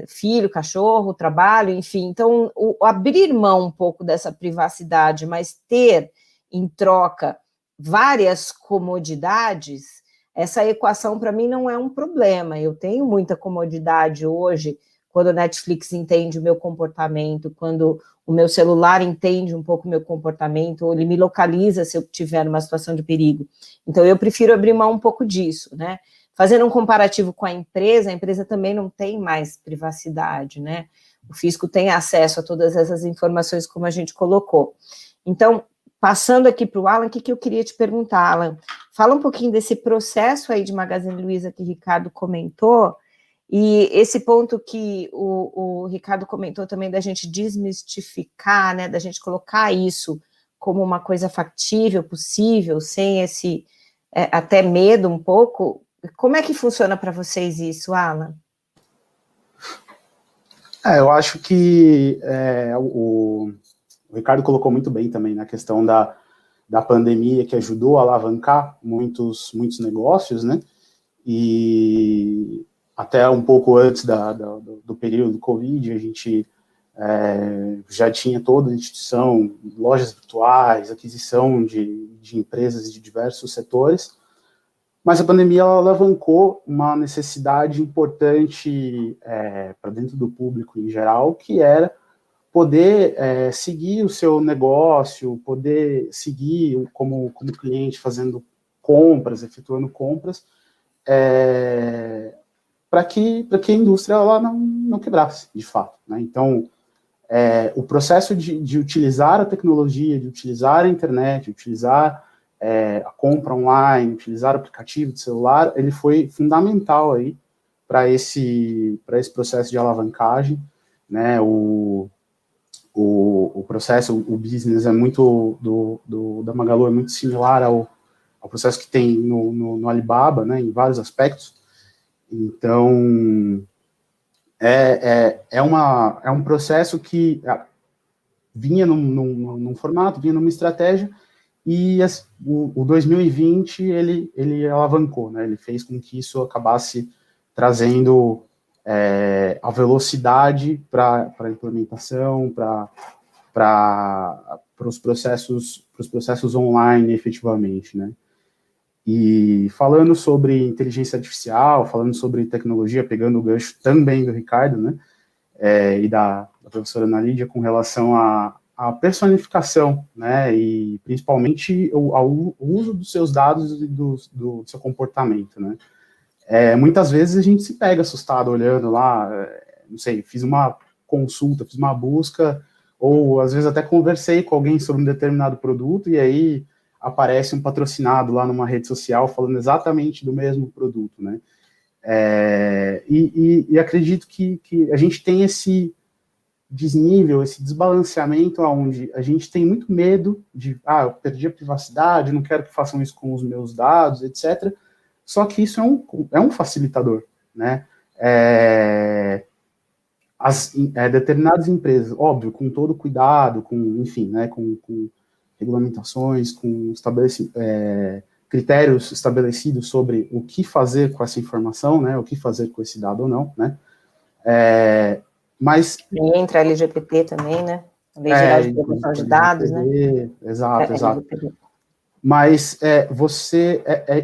Speaker 1: Filho, cachorro, trabalho, enfim. Então, abrir mão um pouco dessa privacidade, mas ter em troca várias comodidades, essa equação para mim não é um problema. Eu tenho muita comodidade hoje quando a Netflix entende o meu comportamento, quando o meu celular entende um pouco o meu comportamento, ou ele me localiza se eu estiver numa situação de perigo. Então, eu prefiro abrir mão um pouco disso, né? Fazendo um comparativo com a empresa também não tem mais privacidade, né? O fisco tem acesso a todas essas informações, como a gente colocou. Então, passando aqui para o Alan, o que eu queria te perguntar, Alan? Fala um pouquinho desse processo aí de Magazine Luiza que o Ricardo comentou, e esse ponto que o Ricardo comentou também da gente desmistificar, né, da gente colocar isso como uma coisa factível, possível, sem esse até medo um pouco. Como é que funciona para vocês isso, Alan?
Speaker 3: Eu acho que o Ricardo colocou muito bem também na questão da pandemia, que ajudou a alavancar muitos negócios, né? E até um pouco antes do período do Covid, a gente já tinha toda a instituição, lojas virtuais, aquisição de empresas de diversos setores, mas a pandemia ela alavancou uma necessidade importante para dentro do público em geral, que era poder seguir o seu negócio, poder seguir como cliente fazendo compras, efetuando compras, para que a indústria ela não quebrasse, de fato, né? Então, o processo de utilizar a tecnologia, de utilizar a internet, de utilizar a compra online, utilizar o aplicativo de celular, ele foi fundamental aí para esse processo de alavancagem, né? O processo, o business é muito da Magalu é muito similar ao processo que tem no Alibaba, né, em vários aspectos. Então, é um processo que vinha num formato, vinha numa estratégia, e o 2020 ele alavancou, né, ele fez com que isso acabasse trazendo a velocidade para a implementação, para os processos online, efetivamente, né? E falando sobre inteligência artificial, falando sobre tecnologia, pegando o gancho também do Ricardo, né? E da professora Ana Lídia, com relação à personificação, né? E principalmente ao uso dos seus dados e do seu comportamento, né? Muitas vezes a gente se pega assustado olhando lá, não sei, fiz uma consulta, fiz uma busca, ou às vezes até conversei com alguém sobre um determinado produto, e aí aparece um patrocinado lá numa rede social falando exatamente do mesmo produto, né? E acredito que a gente tem esse desnível, esse desbalanceamento onde a gente tem muito medo de, eu perdi a privacidade, não quero que façam isso com os meus dados, etc., só que isso é um facilitador, né? determinadas empresas, óbvio, com todo cuidado, enfim, né, com regulamentações, com critérios estabelecidos sobre o que fazer com essa informação, né, o que fazer com esse dado ou não, né, mas...
Speaker 1: E entra a LGPD também, né, a Lei Geral de Proteção de Dados, né.
Speaker 3: Exato. Mas é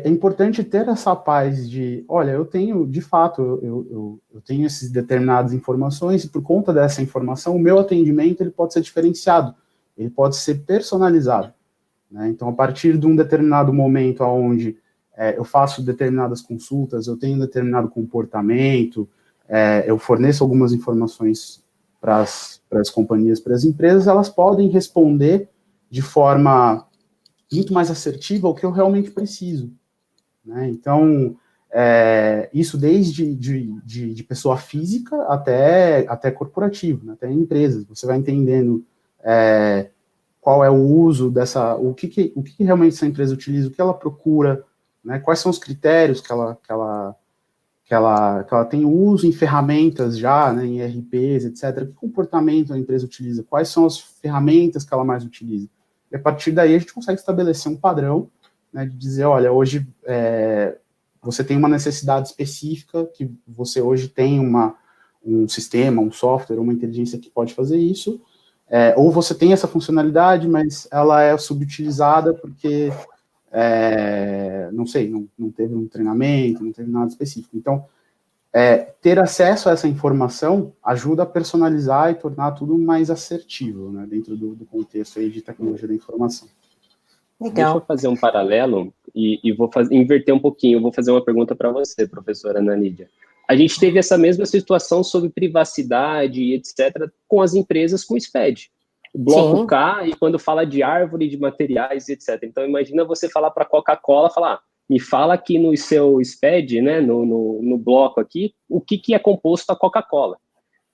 Speaker 3: importante ter essa paz de, olha, eu tenho, de fato, eu tenho essas determinadas informações, e por conta dessa informação, o meu atendimento ele pode ser diferenciado, ele pode ser personalizado, né? Então, a partir de um determinado momento onde eu faço determinadas consultas, eu tenho um determinado comportamento, eu forneço algumas informações para as companhias, para as empresas, elas podem responder de forma muito mais assertiva ao que eu realmente preciso, né? Então, isso desde de pessoa física até corporativo, né? Até empresas, você vai entendendo qual é o uso o que realmente essa empresa utiliza, o que ela procura, né? Quais são os critérios que ela tem uso em ferramentas já, né, em RPs, etc. Que comportamento a empresa utiliza, quais são as ferramentas que ela mais utiliza. E a partir daí a gente consegue estabelecer um padrão, né, de dizer, olha, hoje você tem uma necessidade específica, que você hoje tem um sistema, um software, uma inteligência que pode fazer isso, ou você tem essa funcionalidade, mas ela é subutilizada porque, não sei, não teve um treinamento, não teve nada específico. Então, ter acesso a essa informação ajuda a personalizar e tornar tudo mais assertivo, né, dentro do contexto aí de tecnologia da informação.
Speaker 1: Legal.
Speaker 2: Deixa eu fazer um paralelo e vou inverter um pouquinho. Eu vou fazer uma pergunta para você, professora Ana Lídia. A gente teve essa mesma situação sobre privacidade e etc. com as empresas com o SPED. O bloco K, e quando fala de árvore, de materiais, etc. Então, imagina você falar para a Coca-Cola, falar, me fala aqui no seu SPED, né, no bloco aqui, o que é composto a Coca-Cola.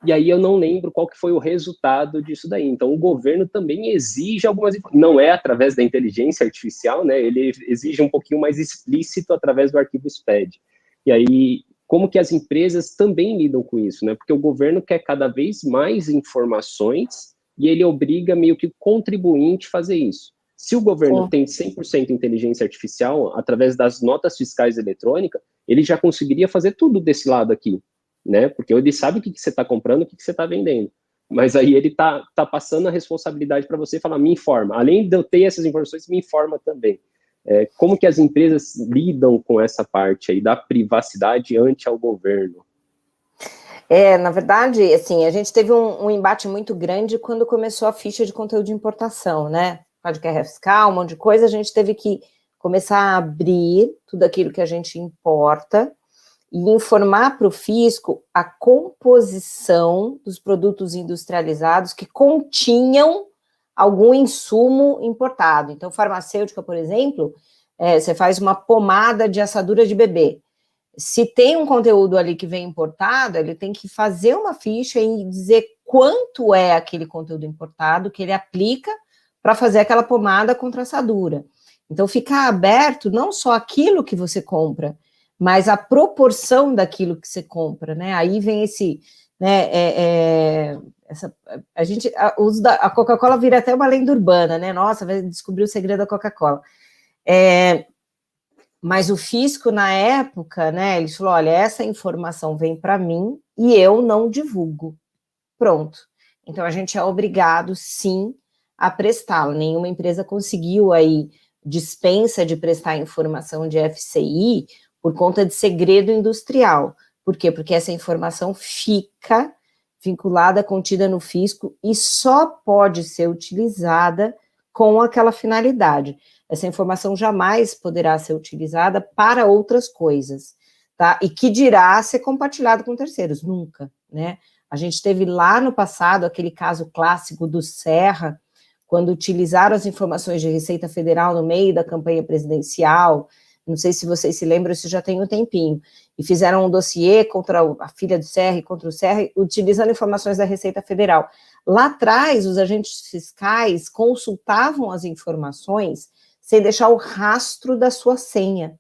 Speaker 2: E aí eu não lembro qual que foi o resultado disso daí. Então, o governo também exige algumas... Não é através da inteligência artificial, né? Ele exige um pouquinho mais explícito através do arquivo SPED. E aí, como que as empresas também lidam com isso, né? Porque o governo quer cada vez mais informações e ele obriga meio que o contribuinte a fazer isso. Se o governo tem 100% inteligência artificial, através das notas fiscais eletrônicas, ele já conseguiria fazer tudo desse lado aqui, né? Porque ele sabe o que você está comprando, o que você está vendendo. Mas aí ele tá passando a responsabilidade para você falar, me informa. Além de eu ter essas informações, me informa também. Como que as empresas lidam com essa parte aí da privacidade ante ao governo?
Speaker 1: Na verdade, assim, a gente teve um embate muito grande quando começou a ficha de conteúdo de importação, né? Código de guerra fiscal, um monte de coisa, a gente teve que começar a abrir tudo aquilo que a gente importa e informar para o fisco a composição dos produtos industrializados que continham algum insumo importado. Então, farmacêutica, por exemplo, você faz uma pomada de assadura de bebê. Se tem um conteúdo ali que vem importado, ele tem que fazer uma ficha e dizer quanto é aquele conteúdo importado que ele aplica para fazer aquela pomada contra assadura. Então, fica aberto não só aquilo que você compra, mas a proporção daquilo que você compra, né? Aí vem esse, né? A Coca-Cola vira até uma lenda urbana, né? Nossa, vai descobrir o segredo da Coca-Cola. Mas o fisco, na época, né? Ele falou: olha, essa informação vem para mim e eu não divulgo. Pronto. Então, a gente é obrigado, sim, a prestá-la. Nenhuma empresa conseguiu aí dispensa de prestar informação de FCI por conta de segredo industrial. Por quê? Porque essa informação fica vinculada, contida no fisco e só pode ser utilizada com aquela finalidade. Essa informação jamais poderá ser utilizada para outras coisas, tá? E que dirá ser compartilhado com terceiros, nunca, né? A gente teve lá no passado aquele caso clássico do Serra, quando utilizaram as informações de Receita Federal no meio da campanha presidencial, não sei se vocês se lembram, isso já tem um tempinho, e fizeram um dossiê contra a filha do Serra e contra o Serra, utilizando informações da Receita Federal. Lá atrás, os agentes fiscais consultavam as informações sem deixar o rastro da sua senha.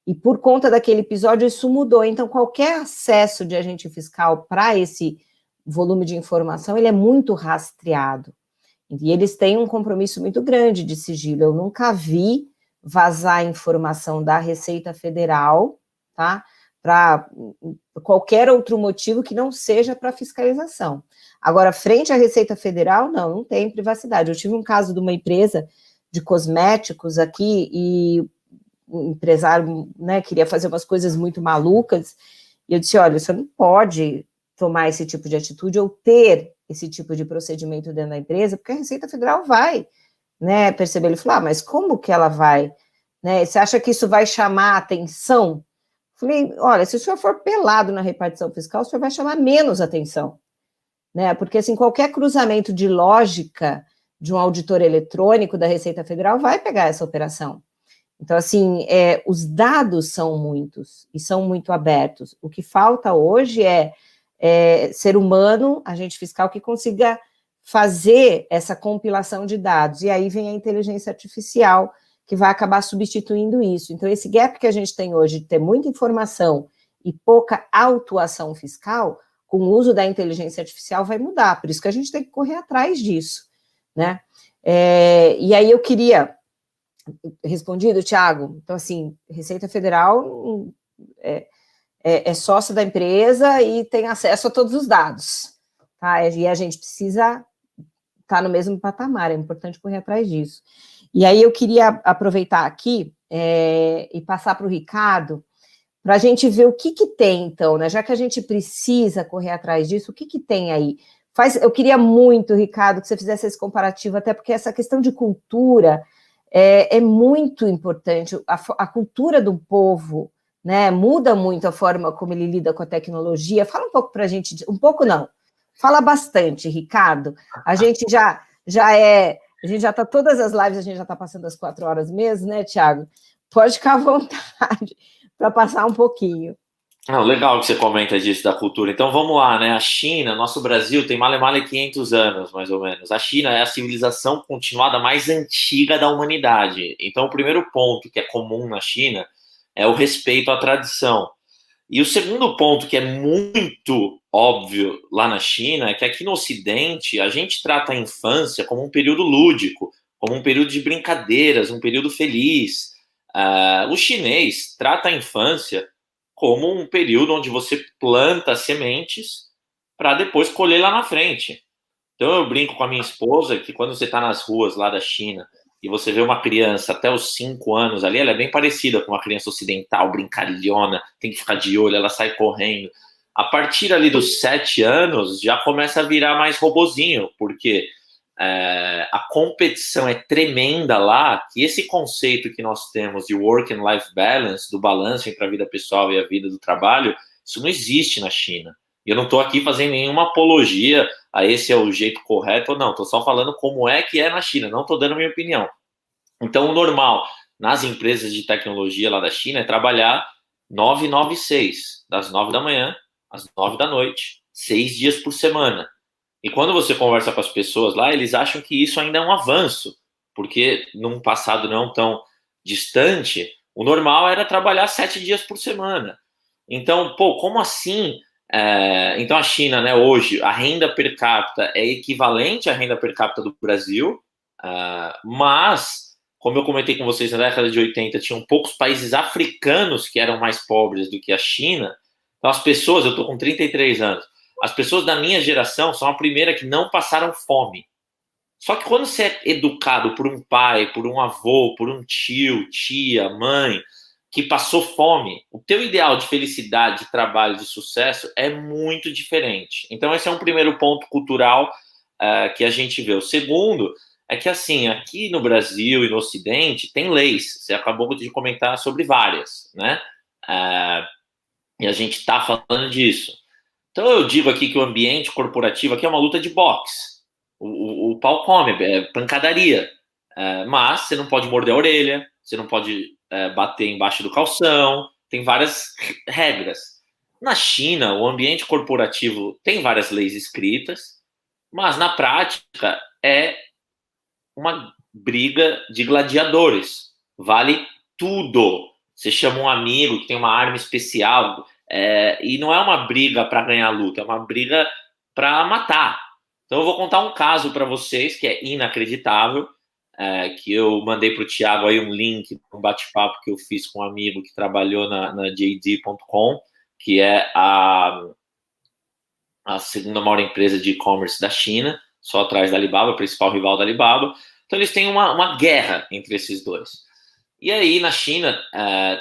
Speaker 1: E por conta daquele episódio, isso mudou. Então, qualquer acesso de agente fiscal para esse volume de informação, ele é muito rastreado. E eles têm um compromisso muito grande de sigilo. Eu nunca vi vazar informação da Receita Federal, tá? Para qualquer outro motivo que não seja para fiscalização. Agora, frente à Receita Federal, não tem privacidade. Eu tive um caso de uma empresa de cosméticos aqui e o empresário, né, queria fazer umas coisas muito malucas, e eu disse, olha, você não pode tomar esse tipo de atitude ou ter esse tipo de procedimento dentro da empresa, porque a Receita Federal vai, né, perceber. Ele falou, mas como que ela vai, né, você acha que isso vai chamar a atenção? Falei, olha, se o senhor for pelado na repartição fiscal, o senhor vai chamar menos atenção, né, porque assim, qualquer cruzamento de lógica de um auditor eletrônico da Receita Federal vai pegar essa operação. Então, assim, os dados são muitos e são muito abertos. O que falta hoje é ser humano, agente fiscal, que consiga fazer essa compilação de dados. E aí vem a inteligência artificial, que vai acabar substituindo isso. Então, esse gap que a gente tem hoje de ter muita informação e pouca autuação fiscal, com o uso da inteligência artificial vai mudar. Por isso que a gente tem que correr atrás disso, né? E aí eu queria... Respondido, Thiago? Então, assim, Receita Federal é sócio da empresa e tem acesso a todos os dados, tá? E a gente precisa estar no mesmo patamar, é importante correr atrás disso. E aí eu queria aproveitar aqui e passar para o Ricardo, para a gente ver o que tem, então, né? Já que a gente precisa correr atrás disso, o que tem aí? Eu queria muito, Ricardo, que você fizesse esse comparativo, até porque essa questão de cultura é muito importante. A cultura do povo, né, muda muito a forma como ele lida com a tecnologia. Fala um pouco para a gente, um pouco não, fala bastante, Ricardo. A gente já está, todas as lives, a gente já está passando as 4 horas mesmo, né, Thiago? Pode ficar à vontade para passar um pouquinho.
Speaker 4: Legal que você comenta disso da cultura. Então vamos lá, né? A China, nosso Brasil tem male 500 anos, mais ou menos. A China é a civilização continuada mais antiga da humanidade. Então o primeiro ponto que é comum na China é o respeito à tradição. E o segundo ponto que é muito óbvio lá na China é que aqui no Ocidente a gente trata a infância como um período lúdico, como um período de brincadeiras, um período feliz. O chinês trata a infância como um período onde você planta sementes para depois colher lá na frente. Então eu brinco com a minha esposa que quando você está nas ruas lá da China e você vê uma criança até os 5 anos ali, ela é bem parecida com uma criança ocidental, brincalhona, tem que ficar de olho, ela sai correndo. A partir ali dos 7 anos já começa a virar mais robozinho, porque a competição é tremenda lá, que esse conceito que nós temos de work and life balance, do balanço entre a vida pessoal e a vida do trabalho, isso não existe na China. E eu não estou aqui fazendo nenhuma apologia a esse é o jeito correto ou não, estou só falando como é que é na China, não estou dando minha opinião. Então, o normal nas empresas de tecnologia lá da China é trabalhar 9-9-6, das 9 da manhã às 9 da noite, 6 dias por semana. E quando você conversa com as pessoas lá, eles acham que isso ainda é um avanço, porque num passado não tão distante, o normal era trabalhar 7 dias por semana. Então, como assim? Então a China, né, hoje, a renda per capita é equivalente à renda per capita do Brasil, mas, como eu comentei com vocês, na década de 80, tinham poucos países africanos que eram mais pobres do que a China. Então as pessoas, eu estou com 33 anos, as pessoas da minha geração são a primeira que não passaram fome. Só que quando você é educado por um pai, por um avô, por um tio, tia, mãe, que passou fome, o teu ideal de felicidade, de trabalho, de sucesso é muito diferente. Então esse é um primeiro ponto cultural que a gente vê. O segundo é que, assim, aqui no Brasil e no Ocidente tem leis. Você acabou de comentar sobre várias, né? E a gente está falando disso. Então eu digo aqui que o ambiente corporativo aqui é uma luta de boxe. O pau come, é pancadaria. Mas você não pode morder a orelha, você não pode bater embaixo do calção, tem várias regras. Na China, o ambiente corporativo tem várias leis escritas, mas na prática é uma briga de gladiadores. Vale tudo. Você chama um amigo que tem uma arma especial... e não é uma briga para ganhar a luta, é uma briga para matar. Então eu vou contar um caso para vocês que é inacreditável, que eu mandei para o Thiago aí um link, um bate-papo que eu fiz com um amigo que trabalhou na JD.com, que é a segunda maior empresa de e-commerce da China, só atrás da Alibaba, principal rival da Alibaba. Então eles têm uma guerra entre esses dois. E aí, na China,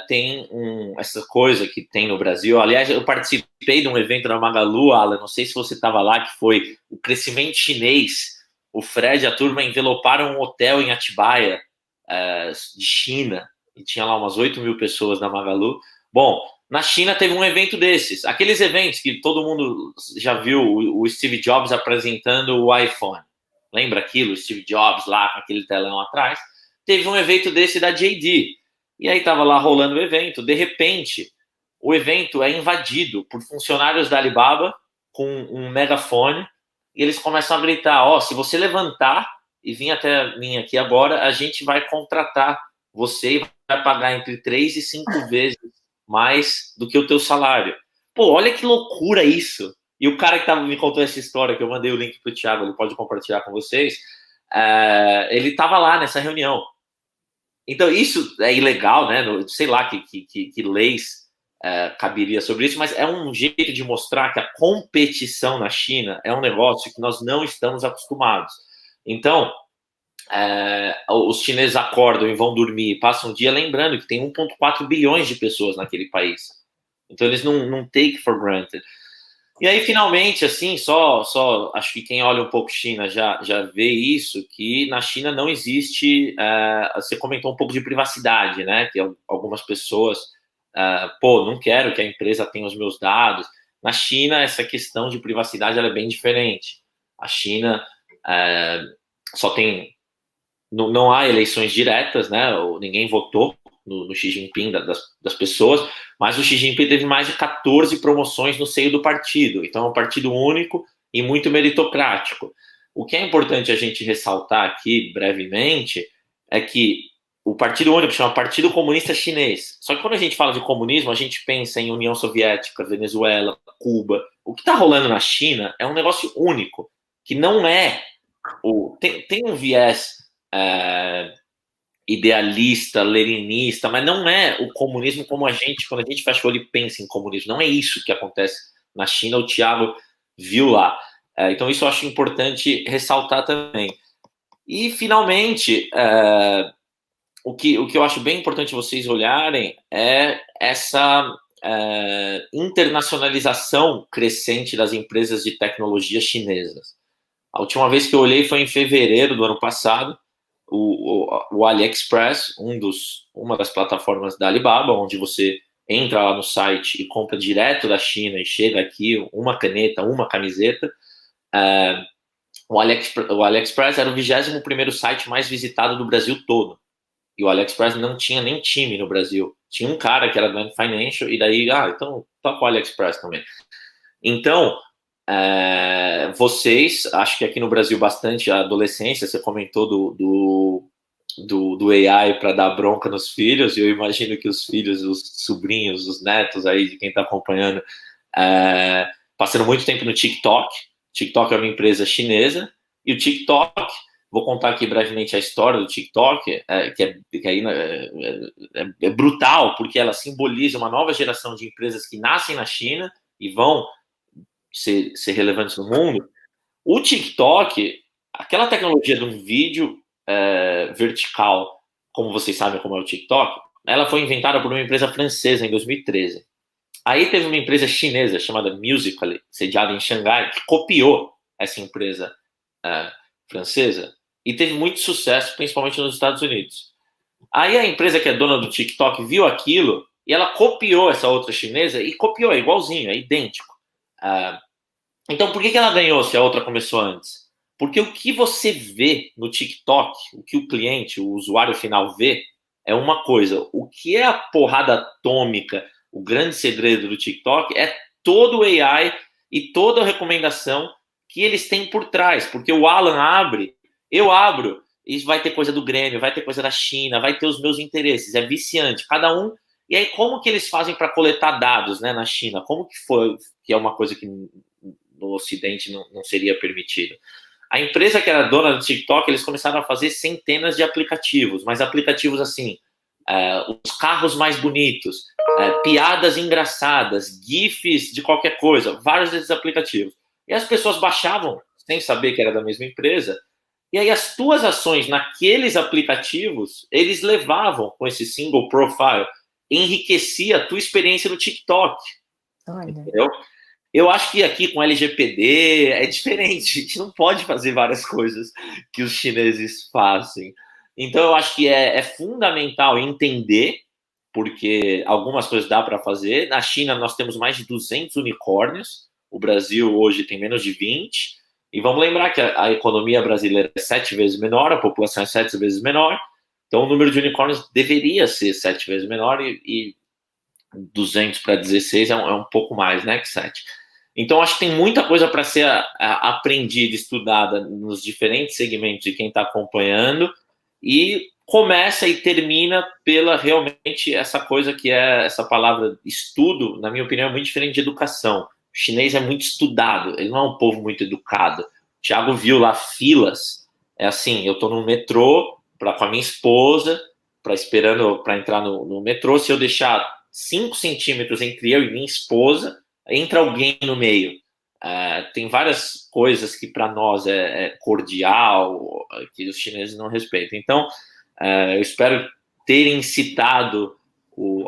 Speaker 4: tem essa coisa que tem no Brasil. Aliás, eu participei de um evento da Magalu, Alan, não sei se você estava lá, que foi o crescimento chinês. O Fred e a turma enveloparam um hotel em Atibaia, de China, e tinha lá umas 8 mil pessoas na Magalu. Bom, na China teve um evento desses. Aqueles eventos que todo mundo já viu, o Steve Jobs apresentando o iPhone. Lembra aquilo? O Steve Jobs lá com aquele telão atrás. Teve um evento desse da JD. E aí estava lá rolando o evento. De repente, o evento é invadido por funcionários da Alibaba com um megafone. E eles começam a gritar, se você levantar e vir até mim aqui agora, a gente vai contratar você e vai pagar entre 3 e 5 vezes mais do que o teu salário. Pô, olha que loucura isso. E o cara que me contou essa história, que eu mandei o link pro Thiago, ele pode compartilhar com vocês, ele estava lá nessa reunião. Então, isso é ilegal, né? Sei lá que leis caberia sobre isso, mas é um jeito de mostrar que a competição na China é um negócio que nós não estamos acostumados. Então, os chineses acordam e vão dormir e passam o dia lembrando que tem 1,4 bilhões de pessoas naquele país. Então, eles não take for granted. E aí, finalmente, assim, só acho que quem olha um pouco China já vê isso, que na China não existe, você comentou um pouco de privacidade, né, que algumas pessoas, não quero que a empresa tenha os meus dados. Na China, essa questão de privacidade ela é bem diferente. A China só tem, não há eleições diretas, né, ninguém votou no Xi Jinping das pessoas, mas o Xi Jinping teve mais de 14 promoções no seio do partido, então é um partido único e muito meritocrático. O que é importante a gente ressaltar aqui, brevemente, é que o partido único chama Partido Comunista Chinês, só que quando a gente fala de comunismo, a gente pensa em União Soviética, Venezuela, Cuba. O que está rolando na China é um negócio único, que não é... Tem um viés... idealista, leninista, mas não é o comunismo como quando a gente fecha o olho e pensa em comunismo, não é isso que acontece na China, o Thiago viu lá. Então isso eu acho importante ressaltar também. E finalmente, o que eu acho bem importante vocês olharem é essa internacionalização crescente das empresas de tecnologia chinesas. A última vez que eu olhei foi em fevereiro do ano passado. O AliExpress, uma das plataformas da Alibaba, onde você entra lá no site e compra direto da China e chega aqui uma caneta, uma camiseta. O AliExpress era o 21º site mais visitado do Brasil todo. E o AliExpress não tinha nem time no Brasil. Tinha um cara que era do Ant Financial e daí, então toca o AliExpress também. Então, vocês, acho que aqui no Brasil bastante a adolescência, você comentou do AI para dar bronca nos filhos, e eu imagino que os filhos, os sobrinhos, os netos aí de quem está acompanhando, passando muito tempo no TikTok. TikTok é uma empresa chinesa, e o TikTok, vou contar aqui brevemente a história do TikTok, que aí é brutal, porque ela simboliza uma nova geração de empresas que nascem na China e vão ser relevantes no mundo. O TikTok, aquela tecnologia de um vídeo vertical, como vocês sabem como é o TikTok, ela foi inventada por uma empresa francesa em 2013. Aí teve uma empresa chinesa chamada Musical.ly, sediada em Xangai, que copiou essa empresa francesa e teve muito sucesso, principalmente nos Estados Unidos. Aí a empresa que é dona do TikTok viu aquilo e ela copiou essa outra chinesa e copiou, é igualzinho, é idêntico. Então, por que ela ganhou se a outra começou antes? Porque o que você vê no TikTok, o que o cliente, o usuário final vê, é uma coisa. O que é a porrada atômica, o grande segredo do TikTok é todo o AI e toda a recomendação que eles têm por trás. Porque o Alan abre, eu abro, e vai ter coisa do Grêmio, vai ter coisa da China, vai ter os meus interesses, é viciante, cada um. E aí, como que eles fazem para coletar dados, né, na China? Como que foi, que é uma coisa que no Ocidente não seria permitido. A empresa que era dona do TikTok, eles começaram a fazer centenas de aplicativos, mas aplicativos assim, os carros mais bonitos, piadas engraçadas, GIFs de qualquer coisa, vários desses aplicativos. E as pessoas baixavam, sem saber que era da mesma empresa, e aí as tuas ações naqueles aplicativos, eles levavam com esse single profile, enriquecia a tua experiência no TikTok.
Speaker 1: Olha.
Speaker 4: Entendeu? Eu acho que aqui com LGPD é diferente. A gente não pode fazer várias coisas que os chineses fazem. Então eu acho que é fundamental entender, porque algumas coisas dá para fazer. Na China nós temos mais de 200 unicórnios. O Brasil hoje tem menos de 20. E vamos lembrar que a economia brasileira é 7 vezes menor, a população é 7 vezes menor. Então o número de unicórnios deveria ser 7 vezes menor e 200 para 16 é um pouco mais, né, que 7. Então, acho que tem muita coisa para ser aprendida, estudada nos diferentes segmentos de quem está acompanhando, e começa e termina pela realmente essa coisa que é essa palavra estudo, na minha opinião, é muito diferente de educação. O chinês é muito estudado, ele não é um povo muito educado. O Thiago viu lá filas, é assim, eu estou no metrô com a minha esposa, esperando para entrar no metrô, se eu deixar 5 centímetros entre eu e minha esposa, entra alguém no meio. Tem várias coisas que para nós é cordial, que os chineses não respeitam. Então, eu espero ter incitado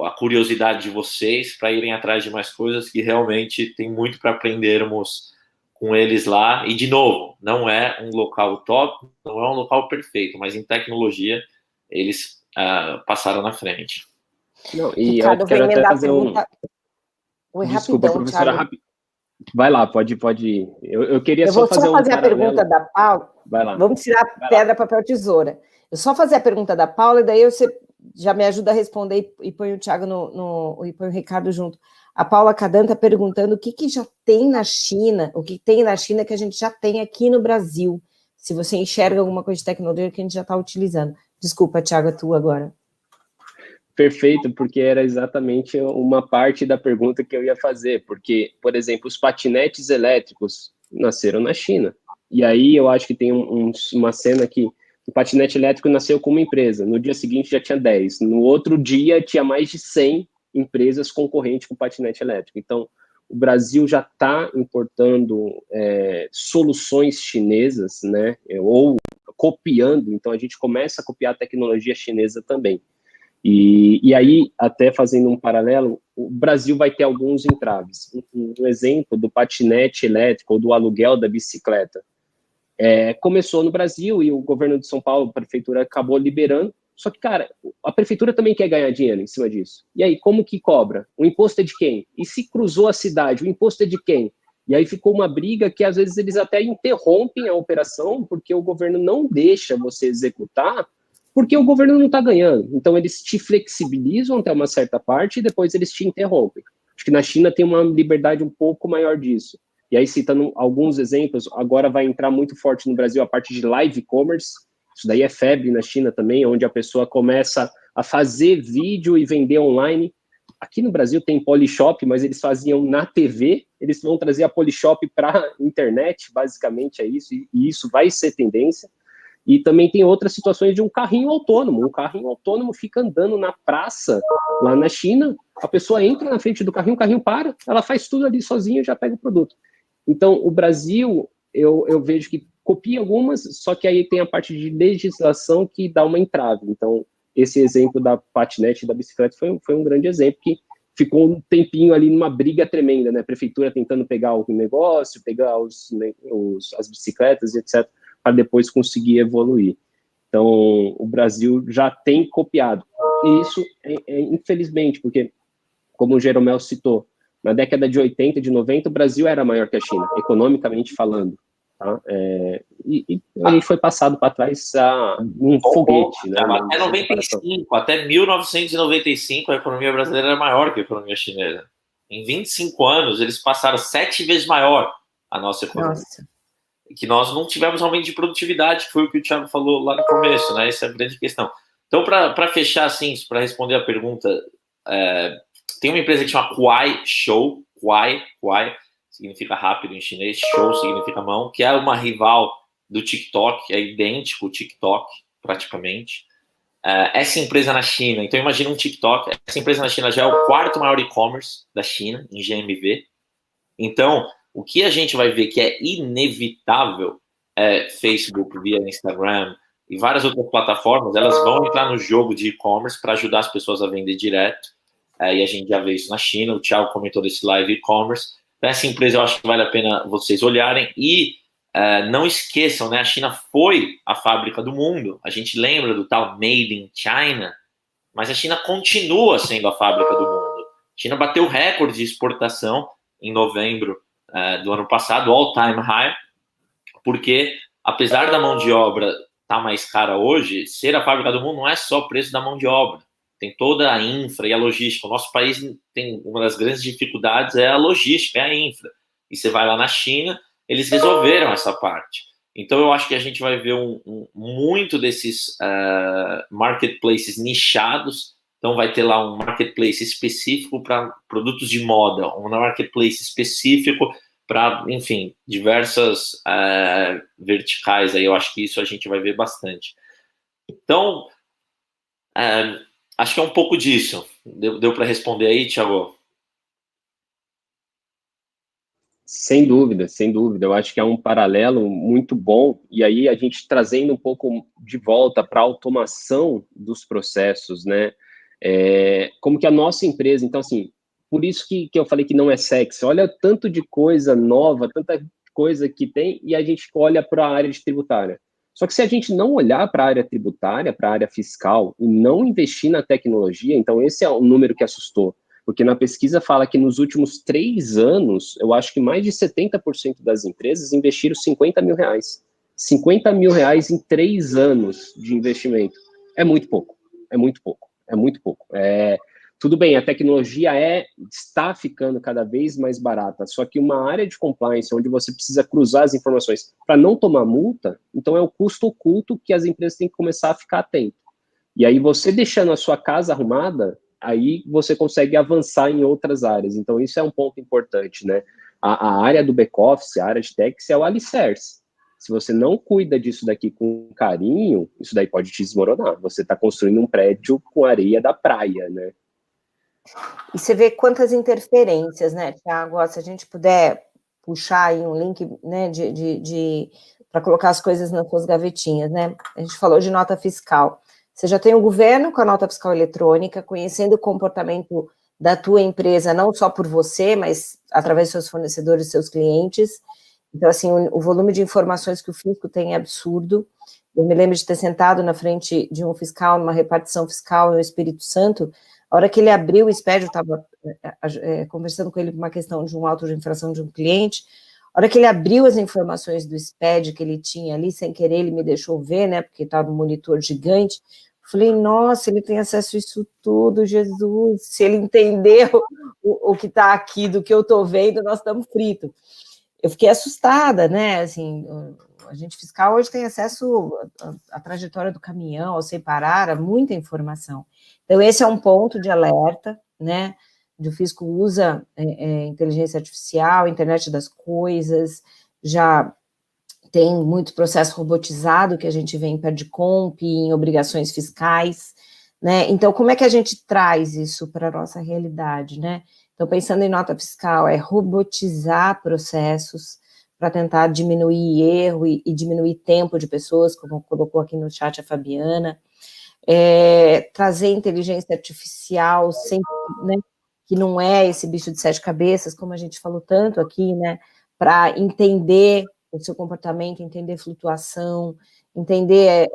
Speaker 4: a curiosidade de vocês para irem atrás de mais coisas, que realmente tem muito para aprendermos com eles lá. E, de novo, não é um local top, não é um local perfeito, mas em tecnologia eles passaram na frente.
Speaker 2: Não, e
Speaker 1: Ricardo,
Speaker 2: eu quero até fazer
Speaker 1: Oi,
Speaker 2: Desculpa,
Speaker 1: rapidão,
Speaker 2: professora,
Speaker 1: Thiago.
Speaker 2: Vai lá, pode ir. Eu queria
Speaker 1: Eu vou
Speaker 2: só fazer
Speaker 1: a pergunta da Paula.
Speaker 2: Vai lá.
Speaker 1: Vamos tirar pedra, papel, tesoura. Eu só fazer a pergunta da Paula e daí você já me ajuda a responder e põe o Thiago e põe o Ricardo junto. A Paula Cadan está perguntando o que já tem na China, o que tem na China que a gente já tem aqui no Brasil. Se você enxerga alguma coisa de tecnologia que a gente já está utilizando. Desculpa, Thiago, tu agora.
Speaker 2: Perfeito, porque era exatamente uma parte da pergunta que eu ia fazer, porque, por exemplo, os patinetes elétricos nasceram na China, e aí eu acho que tem uma cena que o patinete elétrico nasceu com uma empresa, no dia seguinte já tinha 10, no outro dia tinha mais de 100 empresas concorrentes com patinete elétrico. Então, o Brasil já está importando soluções chinesas, né, ou copiando, então a gente começa a copiar a tecnologia chinesa também. E aí, até fazendo um paralelo, o Brasil vai ter alguns entraves. Um exemplo do patinete elétrico ou do aluguel da bicicleta. Começou no Brasil e o governo de São Paulo, a prefeitura, acabou liberando. Só que, cara, a prefeitura também quer ganhar dinheiro em cima disso. E aí, como que cobra? O imposto é de quem? E se cruzou a cidade, o imposto é de quem? E aí ficou uma briga que, às vezes, eles até interrompem a operação porque o governo não deixa você executar, porque o governo não está ganhando. Então, eles te flexibilizam até uma certa parte e depois eles te interrompem. Acho que na China tem uma liberdade um pouco maior disso. E aí, citando alguns exemplos, agora vai entrar muito forte no Brasil a parte de live commerce. Isso daí é febre na China também, onde a pessoa começa a fazer vídeo e vender online. Aqui no Brasil tem Polishop, mas eles faziam na TV, eles vão trazer a Polishop para a internet, basicamente é isso, e isso vai ser tendência. E também tem outras situações de um carrinho autônomo. Um carrinho autônomo fica andando na praça, lá na China, a pessoa entra na frente do carrinho, o carrinho para, ela faz tudo ali sozinha e já pega o produto. Então, o Brasil, eu vejo que copia algumas, só que aí tem a parte de legislação que dá uma entrave. Então, esse exemplo da patinete e da bicicleta foi um grande exemplo, que ficou um tempinho ali numa briga tremenda, né? A prefeitura tentando pegar o negócio, pegar as bicicletas e etc., para depois conseguir evoluir. Então, o Brasil já tem copiado. E isso, infelizmente, porque, como o Jeromel citou, na década de 80, de 90, o Brasil era maior que a China, economicamente falando. Tá? E a gente foi passado para trás num foguete. Né,
Speaker 4: até 95, até 1995, a economia brasileira era maior que a economia chinesa. Em 25 anos, eles passaram 7 vezes maior a nossa economia.
Speaker 1: Nossa.
Speaker 4: Que nós não tivemos aumento de produtividade, que foi o que o Thiago falou lá no começo, né? Essa é a grande questão. Então, para fechar, assim, para responder a pergunta, tem uma empresa que chama Kuai Show, Kuai, significa rápido em chinês, Shou significa mão, que é uma rival do TikTok, é idêntico ao TikTok, praticamente. Essa empresa na China, então imagina um TikTok, essa empresa na China já é o quarto maior e-commerce da China, em GMV. Então, o que a gente vai ver que é inevitável é Facebook, via Instagram e várias outras plataformas, elas vão entrar no jogo de e-commerce para ajudar as pessoas a vender direto. E a gente já vê isso na China, o Thiago comentou desse live e-commerce. Então, essa empresa eu acho que vale a pena vocês olharem e não esqueçam, né? A China foi a fábrica do mundo. A gente lembra do tal Made in China, mas a China continua sendo a fábrica do mundo. A China bateu recorde de exportação em novembro do ano passado, all-time high, porque apesar da mão de obra estar mais cara hoje, ser a fábrica do mundo não é só o preço da mão de obra. Tem toda a infra e a logística. O nosso país tem uma das grandes dificuldades, é a logística, é a infra. E você vai lá na China, eles resolveram essa parte. Então, eu acho que a gente vai ver muito desses marketplaces nichados. Então, vai ter lá um marketplace específico para produtos de moda, um marketplace específico para, enfim, diversas verticais. Aí eu acho que isso a gente vai ver bastante. Então, acho que é um pouco disso. Deu para responder aí, Thiago?
Speaker 2: Sem dúvida, sem dúvida. Eu acho que é um paralelo muito bom. E aí a gente trazendo um pouco de volta para a automação dos processos, né? Como que a nossa empresa... Então, assim, por isso que eu falei que não é sexy. Olha tanto de coisa nova, tanta coisa que tem, e a gente olha para a área de tributária. Só que se a gente não olhar para a área tributária, para a área fiscal, e não investir na tecnologia, então esse é o número que assustou. Porque na pesquisa fala que nos últimos 3 anos, eu acho que mais de 70% das empresas investiram 50 mil reais. 50 mil reais em 3 anos de investimento. É muito pouco, é muito pouco, é muito pouco. Tudo bem, a tecnologia está ficando cada vez mais barata, só que uma área de compliance onde você precisa cruzar as informações para não tomar multa, então é o custo oculto que as empresas têm que começar a ficar atento. E aí você deixando a sua casa arrumada, aí você consegue avançar em outras áreas. Então, isso é um ponto importante, né? A área do back-office, a área de techs é o alicerce. Se você não cuida disso daqui com carinho, isso daí pode te desmoronar. Você está construindo um prédio com areia da praia, né?
Speaker 1: E você vê quantas interferências, né, Thiago? Se a gente puder puxar aí um link, né, para colocar as coisas nas suas gavetinhas, né? A gente falou de nota fiscal. Você já tem o governo com a nota fiscal eletrônica, conhecendo o comportamento da tua empresa, não só por você, mas através dos seus fornecedores e seus clientes. Então, assim, o volume de informações que o fisco tem é absurdo. Eu me lembro de ter sentado na frente de um fiscal, numa repartição fiscal no Espírito Santo. A hora que ele abriu o SPED, eu estava conversando com ele por uma questão de um auto de infração de um cliente. A hora que ele abriu as informações do SPED que ele tinha ali, sem querer, ele me deixou ver, né, porque estava um monitor gigante. Falei, nossa, ele tem acesso a isso tudo, Jesus. Se ele entendeu o que está aqui do que eu estou vendo, nós estamos fritos. Eu fiquei assustada, né? Assim, o agente fiscal hoje tem acesso à trajetória do caminhão, ao sem parar, a muita informação. Então, esse é um ponto de alerta, né? O fisco usa inteligência artificial, internet das coisas, já tem muito processo robotizado que a gente vê em Perdicomp, em obrigações fiscais, né? Então, como é que a gente traz isso para a nossa realidade, né? Então, pensando em nota fiscal, é robotizar processos para tentar diminuir erro e diminuir tempo de pessoas, como colocou aqui no chat a Fabiana, trazer inteligência artificial, sempre, né, que não é esse bicho de 7 cabeças, como a gente falou tanto aqui, né, para entender o seu comportamento, entender flutuação, entender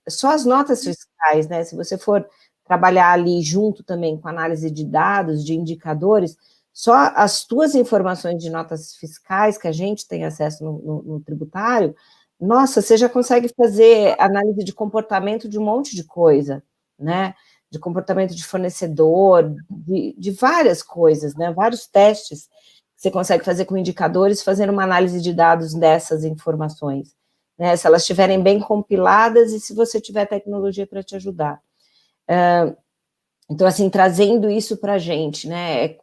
Speaker 1: só as notas fiscais, né? Se você for trabalhar ali junto também com análise de dados, de indicadores, só as tuas informações de notas fiscais que a gente tem acesso no tributário, nossa, você já consegue fazer análise de comportamento de um monte de coisa, né? De comportamento de fornecedor, de várias coisas, né? Vários testes que você consegue fazer com indicadores, fazendo uma análise de dados dessas informações, né? Se elas estiverem bem compiladas e se você tiver tecnologia para te ajudar. Então, assim, trazendo isso para a gente, né?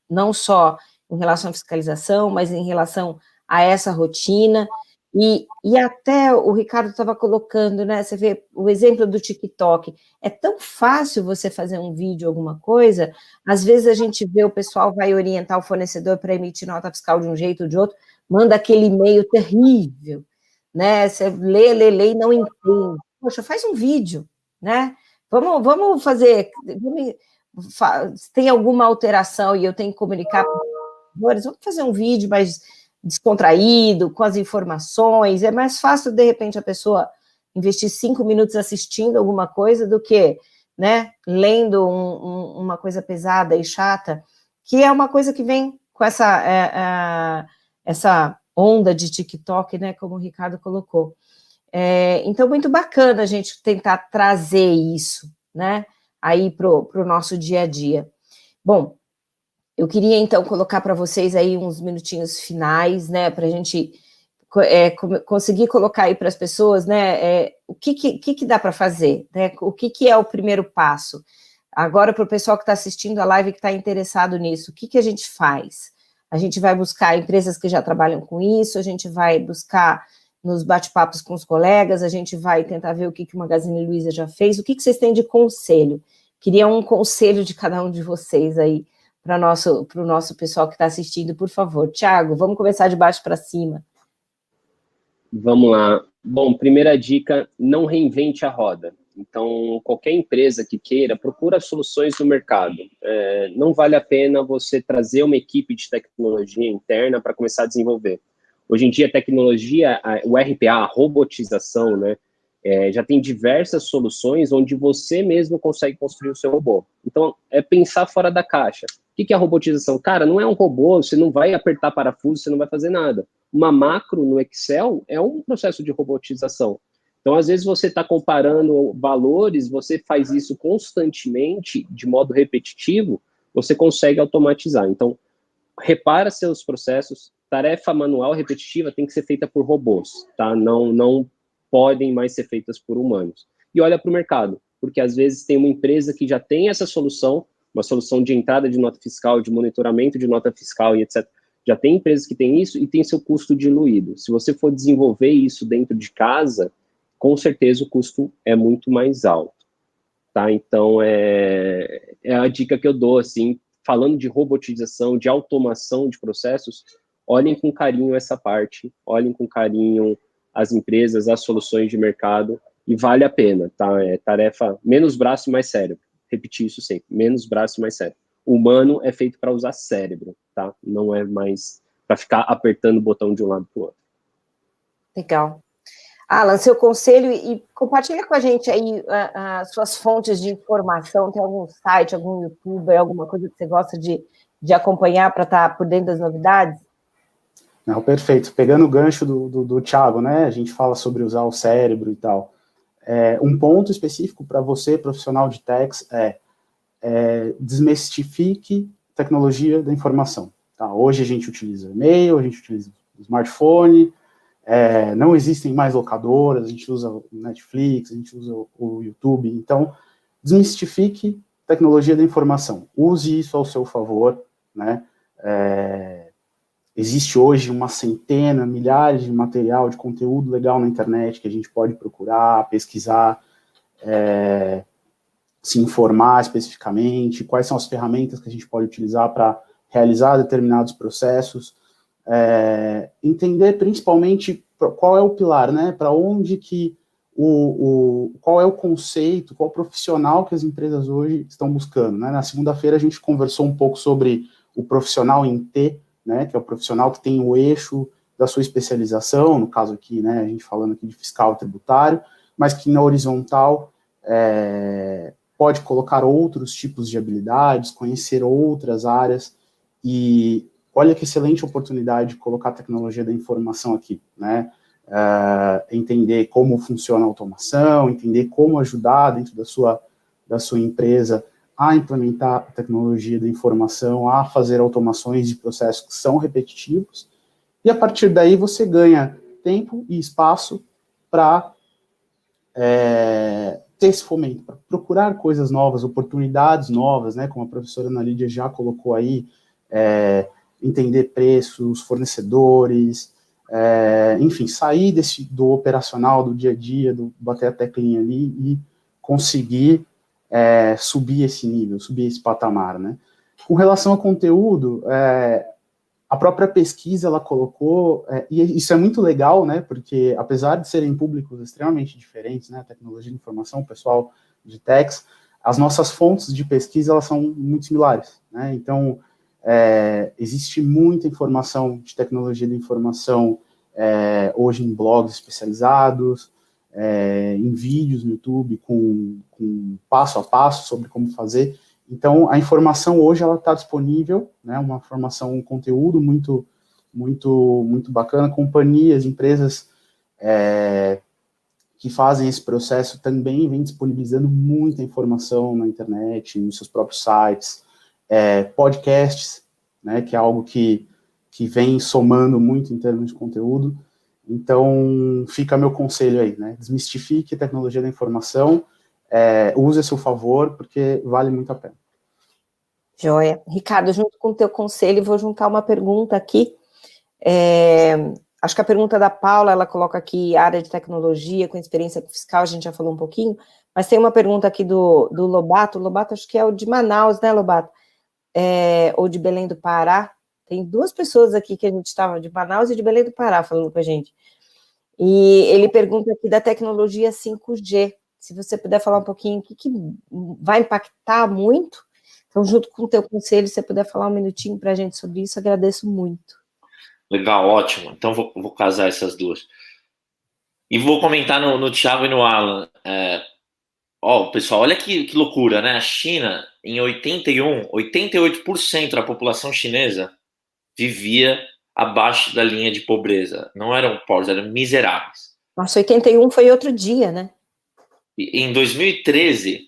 Speaker 1: Não só em relação à fiscalização, mas em relação a essa rotina. E até o Ricardo estava colocando, né? Você vê o exemplo do TikTok. É tão fácil você fazer um vídeo, alguma coisa. Às vezes a gente vê o pessoal vai orientar o fornecedor para emitir nota fiscal de um jeito ou de outro, manda aquele e-mail terrível, né? Você lê e não entende. Poxa, faz um vídeo, né? Vamos fazer. Se tem alguma alteração e eu tenho que comunicar para os fornecedores, vamos fazer um vídeo mais descontraído, com as informações. É mais fácil, de repente, a pessoa investir 5 minutos assistindo alguma coisa do que, né, lendo uma coisa pesada e chata, que é uma coisa que vem com essa onda de TikTok, né, como o Ricardo colocou. Então, muito bacana a gente tentar trazer isso, né, aí para o nosso dia a dia. Bom, eu queria, então, colocar para vocês aí uns minutinhos finais, né, para a gente conseguir colocar aí para as pessoas, né, o que dá para fazer, né, o que é o primeiro passo. Agora, para o pessoal que está assistindo a live, que está interessado nisso, o que a gente faz? A gente vai buscar empresas que já trabalham com isso, a gente vai buscar nos bate-papos com os colegas, a gente vai tentar ver o que o Magazine Luiza já fez, o que vocês têm de conselho? Queria um conselho de cada um de vocês aí, para o nosso pessoal que está assistindo, por favor. Thiago, vamos começar de baixo para cima.
Speaker 2: Vamos lá. Bom, primeira dica, não reinvente a roda. Então, qualquer empresa que queira, procura soluções no mercado. Não vale a pena você trazer uma equipe de tecnologia interna para começar a desenvolver. Hoje em dia, a tecnologia, o RPA, a robotização, né, já tem diversas soluções onde você mesmo consegue construir o seu robô. Então, é pensar fora da caixa. O que é a robotização? Cara, não é um robô, você não vai apertar parafuso, você não vai fazer nada. Uma macro no Excel é um processo de robotização. Então, às vezes, você está comparando valores, você faz isso constantemente, de modo repetitivo, você consegue automatizar. Então, repara seus processos, tarefa manual repetitiva tem que ser feita por robôs, tá? Não podem mais ser feitas por humanos. E olha para o mercado, porque às vezes tem uma empresa que já tem essa solução, uma solução de entrada de nota fiscal, de monitoramento de nota fiscal e etc. Já tem empresas que têm isso e tem seu custo diluído. Se você for desenvolver isso dentro de casa, com certeza o custo é muito mais alto, tá? Então, é a dica que eu dou, assim, falando de robotização, de automação de processos, olhem com carinho essa parte, olhem com carinho as empresas, as soluções de mercado, e vale a pena, tá? É tarefa menos braço e mais cérebro. Repetir isso sempre, menos braço e mais cérebro. O humano é feito para usar cérebro, tá? Não é mais para ficar apertando o botão de um lado para o outro.
Speaker 1: Legal. Alan, seu conselho, e compartilha com a gente aí as suas fontes de informação, tem algum site, algum youtuber, alguma coisa que você gosta de acompanhar para estar por dentro das novidades?
Speaker 3: Não, perfeito. Pegando o gancho do Thiago, né, a gente fala sobre usar o cérebro e tal. Um ponto específico para você, profissional de techs, desmistifique tecnologia da informação. Tá? Hoje a gente utiliza e-mail, a gente utiliza smartphone, não existem mais locadoras, a gente usa o Netflix, a gente usa o YouTube. Então, desmistifique tecnologia da informação. Use isso ao seu favor, né? Existe hoje uma centena, milhares de material, de conteúdo legal na internet que a gente pode procurar, pesquisar, se informar especificamente, quais são as ferramentas que a gente pode utilizar para realizar determinados processos, entender principalmente qual é o pilar, né, para onde que qual é o conceito, qual profissional que as empresas hoje estão buscando, né? Na segunda-feira a gente conversou um pouco sobre o profissional em T, né, que é o profissional que tem o eixo da sua especialização, no caso aqui, né, a gente falando aqui de fiscal e tributário, mas que na horizontal pode colocar outros tipos de habilidades, conhecer outras áreas, e olha que excelente oportunidade de colocar a tecnologia da informação aqui, né, entender como funciona a automação, entender como ajudar dentro da sua empresa a implementar a tecnologia da informação, a fazer automações de processos que são repetitivos, e a partir daí você ganha tempo e espaço para ter esse fomento, para procurar coisas novas, oportunidades novas, né, como a professora Ana Lídia já colocou aí. entender preços, fornecedores, enfim, sair do operacional, do dia a dia, bater a teclinha ali e conseguir subir esse nível, subir esse patamar, né? Com relação ao conteúdo, a própria pesquisa, ela colocou, e isso é muito legal, né, porque apesar de serem públicos extremamente diferentes, né, tecnologia de informação, o pessoal de techs, as nossas fontes de pesquisa, elas são muito similares, né, então, existe muita informação de tecnologia de informação hoje em blogs especializados, em vídeos no YouTube com passo a passo sobre como fazer. Então, a informação hoje ela está disponível, né, uma informação, um conteúdo muito, muito, muito bacana. Companhias, empresas que fazem esse processo também vêm disponibilizando muita informação na internet, nos seus próprios sites, podcasts, né, que é algo que vem somando muito em termos de conteúdo. Então, fica meu conselho aí, né, desmistifique a tecnologia da informação, use a seu favor, porque vale muito a pena.
Speaker 1: Joia. Ricardo, junto com o teu conselho, vou juntar uma pergunta aqui. Acho que a pergunta da Paula, ela coloca aqui área de tecnologia com experiência fiscal, a gente já falou um pouquinho, mas tem uma pergunta aqui do Lobato. Lobato, acho que é o de Manaus, né, Lobato? Ou de Belém do Pará. Tem duas pessoas aqui que a gente estava, de Manaus e de Belém do Pará, falando com a gente. E ele pergunta aqui da tecnologia 5G. Se você puder falar um pouquinho, o que vai impactar muito? Então, junto com o teu conselho, se você puder falar um minutinho para a gente sobre isso, agradeço muito.
Speaker 4: Legal, ótimo. Então, vou casar essas duas. E vou comentar no Thiago e no Alan. Pessoal, olha que loucura, né? A China, em 88% da população chinesa vivia abaixo da linha de pobreza. Não eram pobres, eram miseráveis.
Speaker 1: Nossa, 81 foi outro dia, né?
Speaker 4: E em 2013,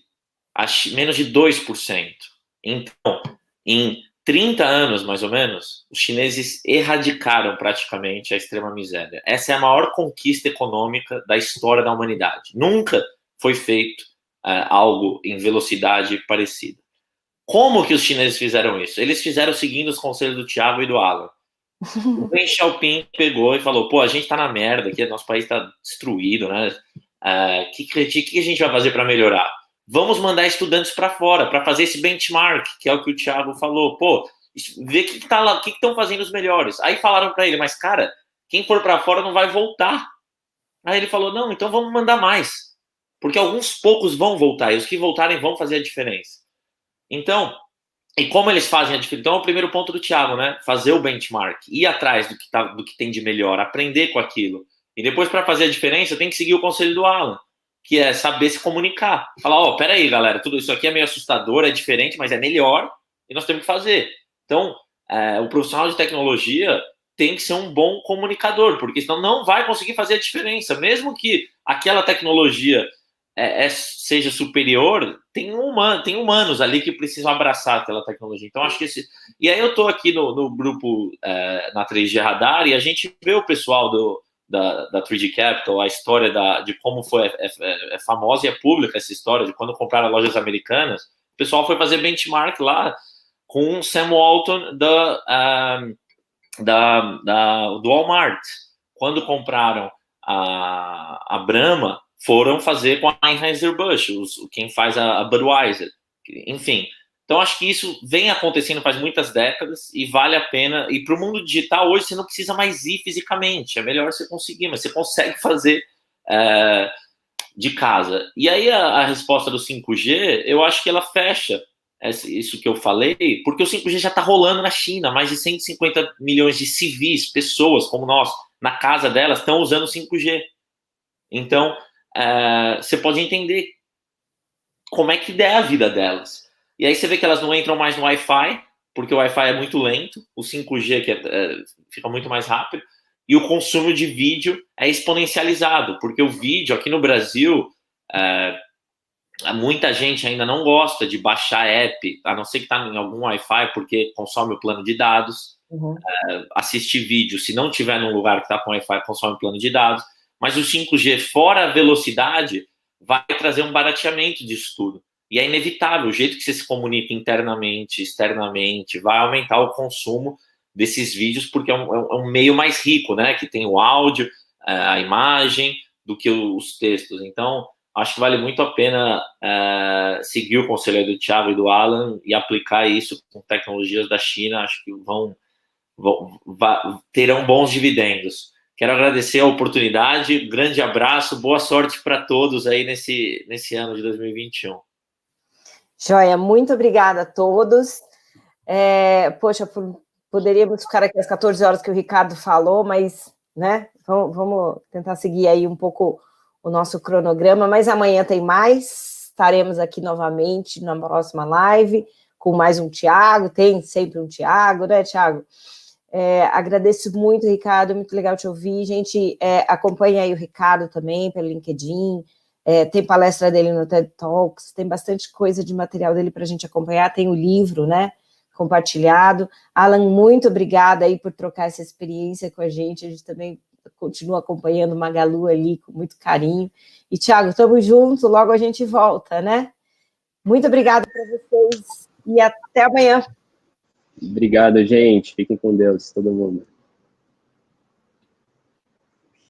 Speaker 4: menos de 2%. Então, em 30 anos, mais ou menos, os chineses erradicaram praticamente a extrema miséria. Essa é a maior conquista econômica da história da humanidade. Nunca foi feito algo em velocidade parecida. Como que os chineses fizeram isso? Eles fizeram seguindo os conselhos do Thiago e do Alan. O Deng Xiaoping pegou e falou, a gente tá na merda aqui, nosso país tá destruído, né? Que a gente vai fazer para melhorar? Vamos mandar estudantes para fora, para fazer esse benchmark, que é o que o Thiago falou. Ver o que estão fazendo os melhores. Aí falaram para ele, mas cara, quem for para fora não vai voltar. Aí ele falou, não, então vamos mandar mais. Porque alguns poucos vão voltar, e os que voltarem vão fazer a diferença. Então, e como eles fazem a diferença? Então, é o primeiro ponto do Thiago, né? Fazer o benchmark, ir atrás do que tem de melhor, aprender com aquilo. E depois, para fazer a diferença, tem que seguir o conselho do Alan, que é saber se comunicar. Falar, peraí, galera, tudo isso aqui é meio assustador, é diferente, mas é melhor, e nós temos que fazer. Então, o profissional de tecnologia tem que ser um bom comunicador, porque senão não vai conseguir fazer a diferença. Mesmo que aquela tecnologia seja superior, tem humanos ali que precisam abraçar aquela tecnologia. Então, acho que E aí eu estou aqui no grupo na 3G Radar, e a gente vê o pessoal da 3G Capital, a história de como foi famosa e é pública essa história, de quando compraram lojas americanas. O pessoal foi fazer benchmark lá com o Sam Walton do Walmart. Quando compraram a Brahma, foram fazer com a Anheuser-Busch, quem faz a Budweiser. Enfim, então acho que isso vem acontecendo faz muitas décadas e vale a pena. E para o mundo digital, hoje você não precisa mais ir fisicamente, é melhor você conseguir, mas você consegue fazer de casa. E aí a resposta do 5G, eu acho que ela fecha isso que eu falei, porque o 5G já está rolando na China, mais de 150 milhões de civis, pessoas como nós, na casa delas, estão usando o 5G. Então, você pode entender como é que é a vida delas. E aí você vê que elas não entram mais no Wi-Fi, porque o Wi-Fi é muito lento, o 5G fica muito mais rápido, e o consumo de vídeo é exponencializado, porque o vídeo aqui no Brasil, muita gente ainda não gosta de baixar app, a não ser que está em algum Wi-Fi, porque consome o plano de dados. Assistir vídeo, se não tiver num lugar que está com Wi-Fi, consome o plano de dados. Mas o 5G, fora a velocidade, vai trazer um barateamento disso tudo. E é inevitável, o jeito que você se comunica internamente, externamente, vai aumentar o consumo desses vídeos, porque é um meio mais rico, né? Que tem o áudio, a imagem, do que os textos. Então, acho que vale muito a pena seguir o conselho do Thiago e do Alan e aplicar isso com tecnologias da China. Acho que terão bons dividendos. Quero agradecer a oportunidade, grande abraço, boa sorte para todos aí nesse ano de 2021.
Speaker 1: Joia, muito obrigada a todos. Poxa, poderíamos ficar aqui às 14 horas que o Ricardo falou, mas, né, vamos tentar seguir aí um pouco o nosso cronograma, mas amanhã tem mais, estaremos aqui novamente na próxima live, com mais um Thiago, tem sempre um Thiago, né, Thiago? Agradeço muito, Ricardo, muito legal te ouvir. Gente, acompanha aí o Ricardo também pelo LinkedIn, tem palestra dele no TED Talks, tem bastante coisa de material dele para a gente acompanhar, tem o livro, né, compartilhado. Alan, muito obrigada aí por trocar essa experiência com a gente também continua acompanhando o Magalu ali com muito carinho. E, Thiago, estamos juntos, logo a gente volta, né? Muito obrigada para vocês e até amanhã.
Speaker 2: Obrigado, gente. Fiquem com Deus, todo mundo.